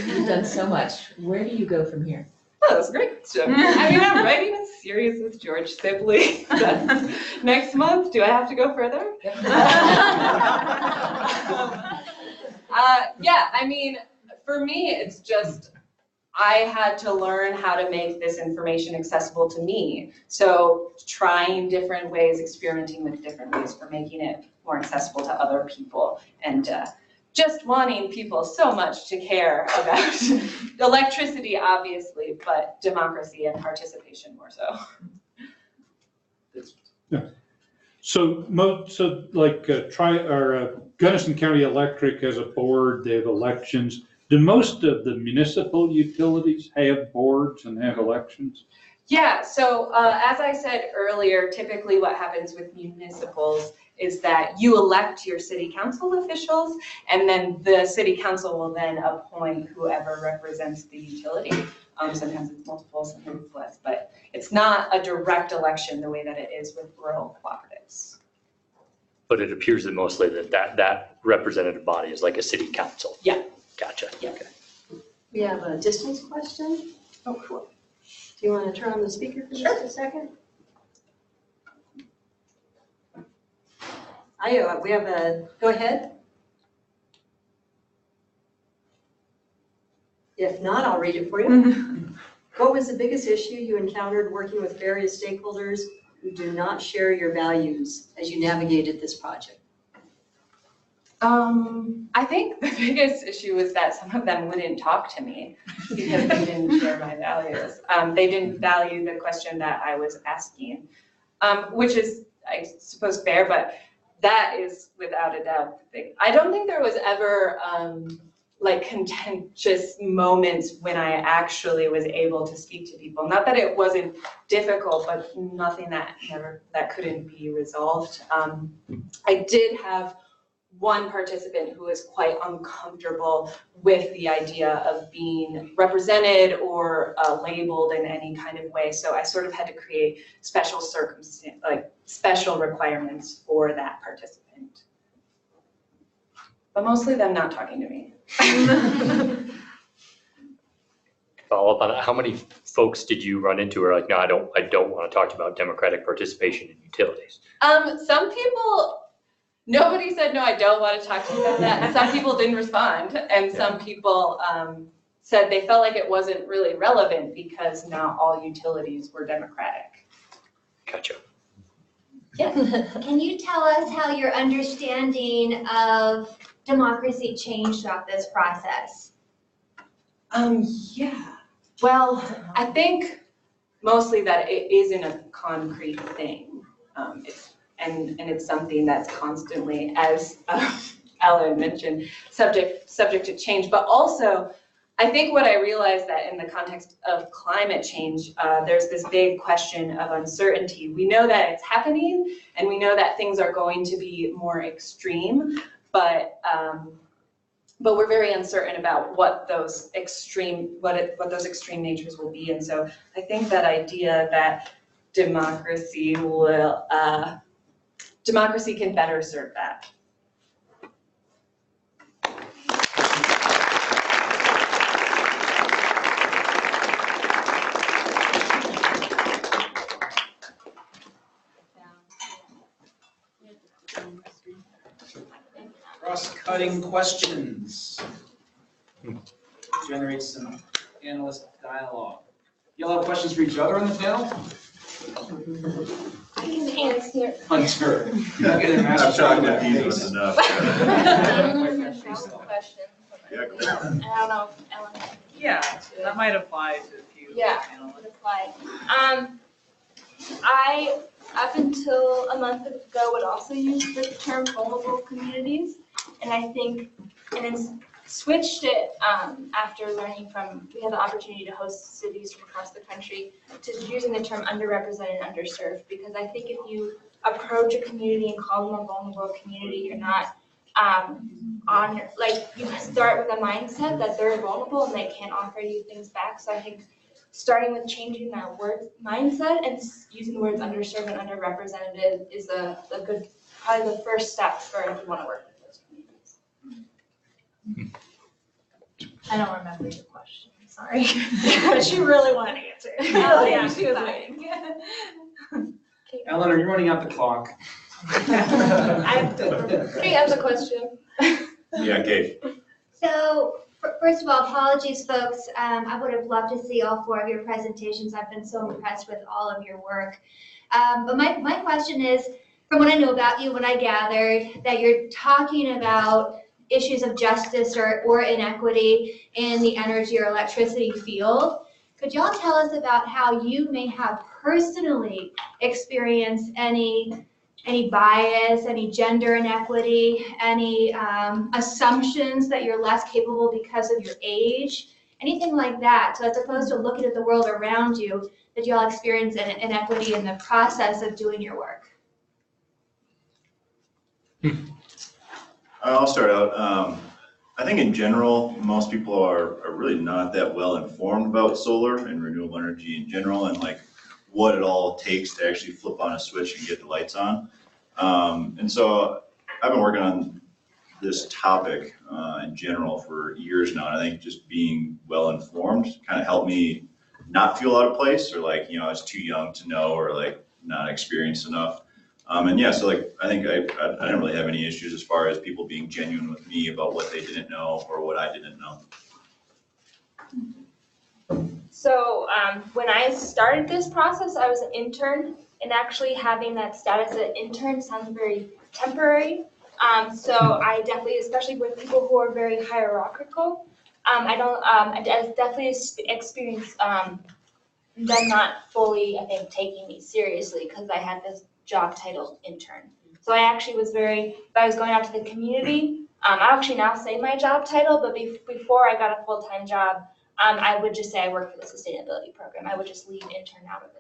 You've done so much. Where do you go from here? Oh, that's a great question. I'm writing a series with George Sibley next month. Do I have to go further? Yep. For me, it's just, I had to learn how to make this information accessible to me. So trying different ways, experimenting with different ways for making it more accessible to other people, and just wanting people so much to care about electricity, obviously, but democracy and participation more so. Yeah. So Gunnison County Electric has a board, they have elections. Do most of the municipal utilities have boards and have elections? Yeah, so as I said earlier, typically what happens with municipals is that you elect your city council officials, and then the city council will then appoint whoever represents the utility. Sometimes it's multiple, sometimes it's less, but it's not a direct election the way that it is with rural cooperatives. But it appears that mostly that representative body is like a city council. Yeah. Gotcha. Yeah. Okay. We have a distance question. Oh, cool. Do you want to turn on the speaker for just a second? We have a, go ahead. If not, I'll read it for you. What was the biggest issue you encountered working with various stakeholders who do not share your values as you navigated this project? I think the biggest issue was that some of them wouldn't talk to me because they didn't share my values. They didn't value the question that I was asking, which is, I suppose, fair, but that is without a doubt the thing. I don't think there was ever like contentious moments when I actually was able to speak to people. Not that it wasn't difficult, but nothing that couldn't be resolved. I did have one participant who was quite uncomfortable with the idea of being represented or labeled in any kind of way. So I sort of had to create special special requirements for that participant. But mostly them not talking to me. Follow up on that. How many folks did you run into who are like, no, I don't want to talk about democratic participation in utilities? Some people, nobody said, no, I don't want to talk to you about that. And some people didn't respond. And some people said they felt like it wasn't really relevant because not all utilities were democratic. Gotcha. Yeah. Can you tell us how your understanding of democracy changed throughout this process? Yeah. Well, I think mostly that it isn't a concrete thing. And it's something that's constantly, as Ellen mentioned, subject to change. But also, I think what I realized that in the context of climate change, there's this big question of uncertainty. We know that it's happening, and we know that things are going to be more extreme, but we're very uncertain about what those extreme natures will be. And so I think that idea that democracy can better serve that. Cross-cutting questions. Generate some analyst dialogue. You all have questions for each other on the panel? I can answer. Hunter. You're not getting I'm matched. talking to these was enough. Question. Yeah, go I don't know if Ellen. Yeah, that might apply to a few Yeah. panelists. Reply. I, up until a month ago, would also use the term vulnerable communities, and I think, and it's switched it after learning from, we had the opportunity to host cities from across the country, to using the term underrepresented and underserved, because I think if you approach a community and call them a vulnerable community, you're not you start with a mindset that they're vulnerable and they can't offer you things back. So I think starting with changing that word mindset and using the words underserved and underrepresented is a good, probably the first step for if you want to work with those communities. I don't remember your question, sorry. But she really wanted to answer it. Oh, yeah, she was waiting. Ellen, are you running out the clock? Kate has a question. Yeah, Kate. So, first of all, apologies, folks. I would have loved to see all 4 of your presentations. I've been so impressed with all of your work. But my question is, from what I know about you, what I gathered, that you're talking about issues of justice or inequity in the energy or electricity field. Could y'all tell us about how you may have personally experienced any bias, any gender inequity, any assumptions that you're less capable because of your age, anything like that? So as opposed to looking at the world around you, did y'all experience an inequity in the process of doing your work? I'll start out. I think in general, most people are really not that well informed about solar and renewable energy in general, and like what it all takes to actually flip on a switch and get the lights on. And so I've been working on this topic in general for years now. And I think just being well informed kind of helped me not feel out of place or like, I was too young to know or like not experienced enough. And yeah, so like I think I didn't really have any issues as far as people being genuine with me about what they didn't know or what I didn't know. So when I started this process, I was an intern, and actually having that status as an intern sounds very temporary. So I definitely, especially with people who are very hierarchical, I definitely experienced them not fully, I think, taking me seriously because I had this job title intern. So I actually was if I was going out to the community, I actually now say my job title, but before I got a full-time job, I would just say I work for the sustainability program. I would just leave intern out of it.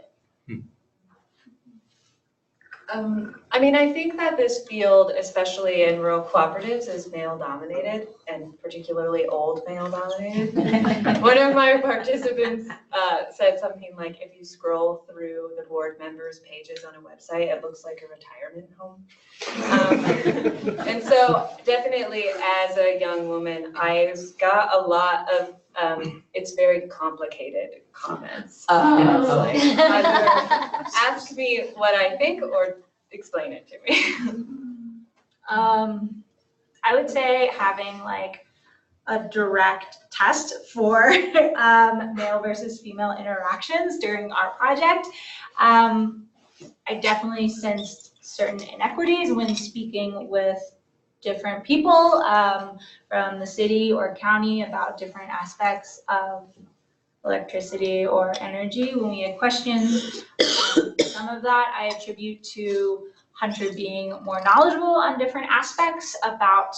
I mean, I think that this field, especially in rural cooperatives, is male dominated and particularly old male dominated. One of my participants said something like, if you scroll through the board members' pages on a website, it looks like a retirement home. And so definitely as a young woman, I got a lot of it's very complicated comments. It's like, either ask me what I think or explain it to me. I would say having like a direct test for male versus female interactions during our project. I definitely sensed certain inequities when speaking with different people from the city or county about different aspects of electricity or energy. When we had questions, some of that I attribute to Hunter being more knowledgeable on different aspects about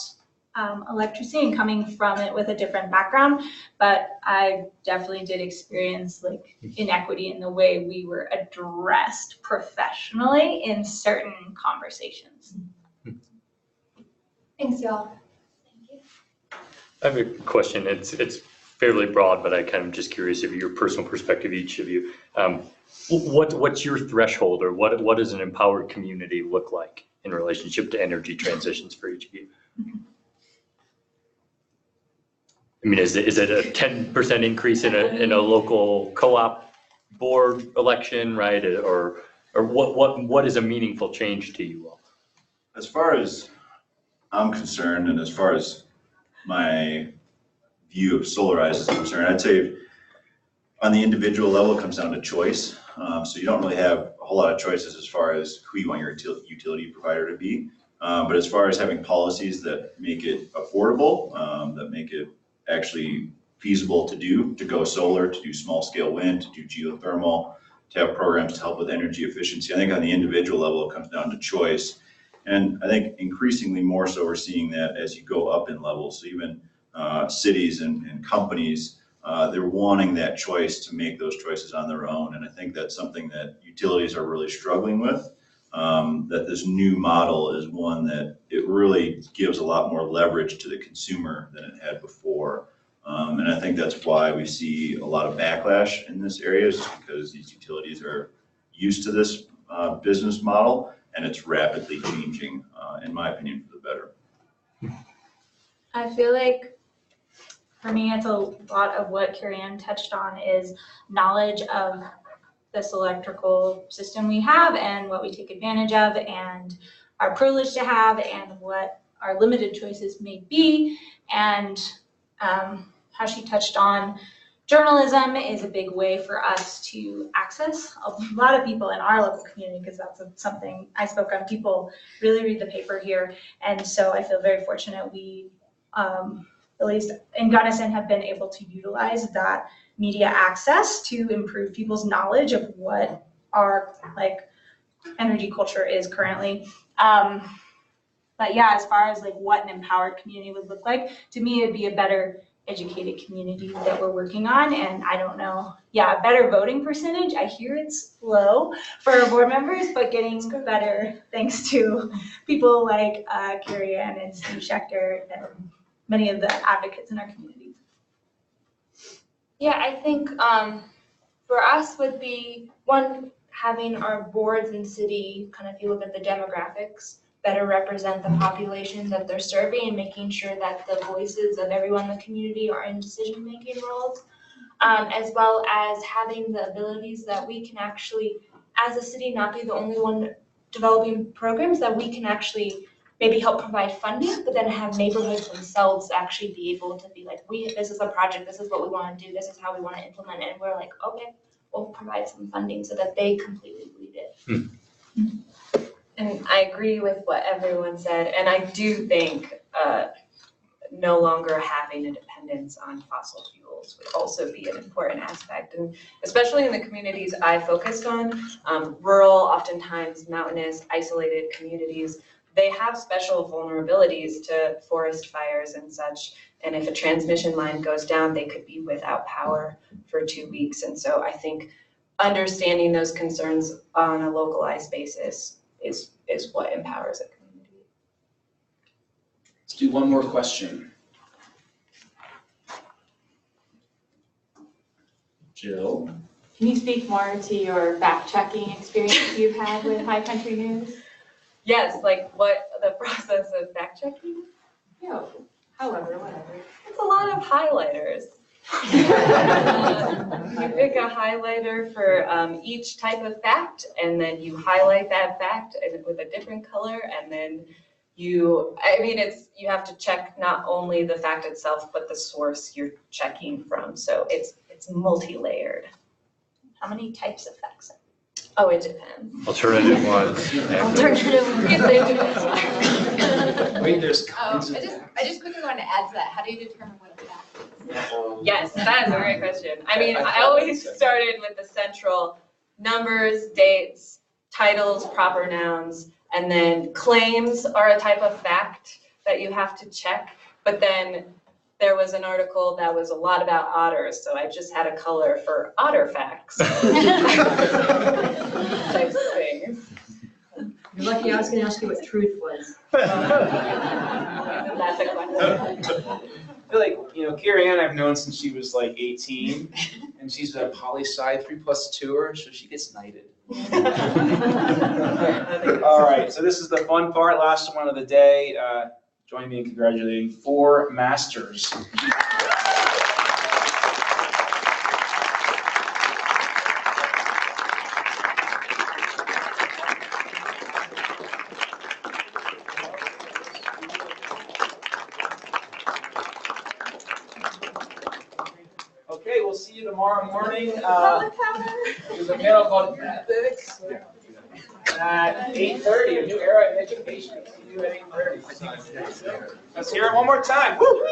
electricity and coming from it with a different background. But I definitely did experience like inequity in the way we were addressed professionally in certain conversations. Thanks, y'all. I have a question. It's fairly broad, but I kind of just curious of your personal perspective, each of you. What's your threshold, or what does an empowered community look like in relationship to energy transitions for each of you? I mean, is it a 10% increase in a local co-op board election, right? Or what is a meaningful change to you all? As far as I'm concerned, and as far as my view of Solarize is concerned, I'd say on the individual level, it comes down to choice. So you don't really have a whole lot of choices as far as who you want your utility provider to be. But as far as having policies that make it affordable, that make it actually feasible to go solar, to do small scale wind, to do geothermal, to have programs to help with energy efficiency. I think on the individual level, it comes down to choice. And I think increasingly more so we're seeing that as you go up in levels. So even cities and companies, they're wanting that choice to make those choices on their own. And I think that's something that utilities are really struggling with, that this new model is one that it really gives a lot more leverage to the consumer than it had before. And I think that's why we see a lot of backlash in this area, is because these utilities are used to this business model, and it's rapidly changing, in my opinion, for the better. I feel like for me, it's a lot of what Carrie-Ann touched on is knowledge of this electrical system we have and what we take advantage of and are privileged to have and what our limited choices may be. And how she touched on journalism is a big way for us to access a lot of people in our local community, because that's something I spoke on. People really read the paper here. And so I feel very fortunate we, at least in Gunnison, have been able to utilize that media access to improve people's knowledge of what our energy culture is currently. But yeah, as far as what an empowered community would look like, to me, it'd be a better educated community that we're working on. And I don't know, a better voting percentage. I hear it's low for our board members, but getting better thanks to people like Carrie-Ann and Steve Schechter and many of the advocates in our community. Yeah, I think for us would be, one, having our boards and city, kind of if you look at the demographics, better represent the population that they're serving and making sure that the voices of everyone in the community are in decision-making roles, as well as having the abilities that we can actually, as a city, not be the only one developing programs, that we can actually maybe help provide funding, but then have neighborhoods themselves actually be able to be like, this is a project, this is what we want to do, this is how we want to implement it, and we're like, okay, we'll provide some funding so that they completely lead it. And I agree with what everyone said, and I do think no longer having a dependence on fossil fuels would also be an important aspect, and especially in the communities I focused on, rural, oftentimes mountainous, isolated communities, they have special vulnerabilities to forest fires and such, and if a transmission line goes down, they could be without power for 2 weeks, and so I think understanding those concerns on a localized basis is what empowers a community. Let's do one more question. Jill? Can you speak more to your fact-checking experience you've had with High Country News? Yes, like what the process of fact checking? Yeah, however, whatever. It's a lot of highlighters. You pick a highlighter for each type of fact, and then you highlight that fact with a different color, and then you have to check not only the fact itself, but the source you're checking from. So it's multi-layered. How many types of facts? Oh, it depends. Alternative ones. Wait, there's I just quickly wanted to add to that. How do you determine what a fact is? Yes, that is a great question. I mean, I always started with the central numbers, dates, titles, proper nouns, and then claims are a type of fact that you have to check. But then there was an article that was a lot about otters, so I just had a color for otter facts. Types of things. You're lucky I was going to ask you what truth was. That's a question. I feel like, Carrie Ann I've known since she was like 18, and she's a poli-sci 3+2er, so she gets knighted. All right, so this is the fun part, last one of the day. Join me in congratulating 4 masters. Okay, we'll see you tomorrow morning. There's a panel called Ethics at 8:30, a new era in education. See you at 8:30. Let's hear it one more time. Woo!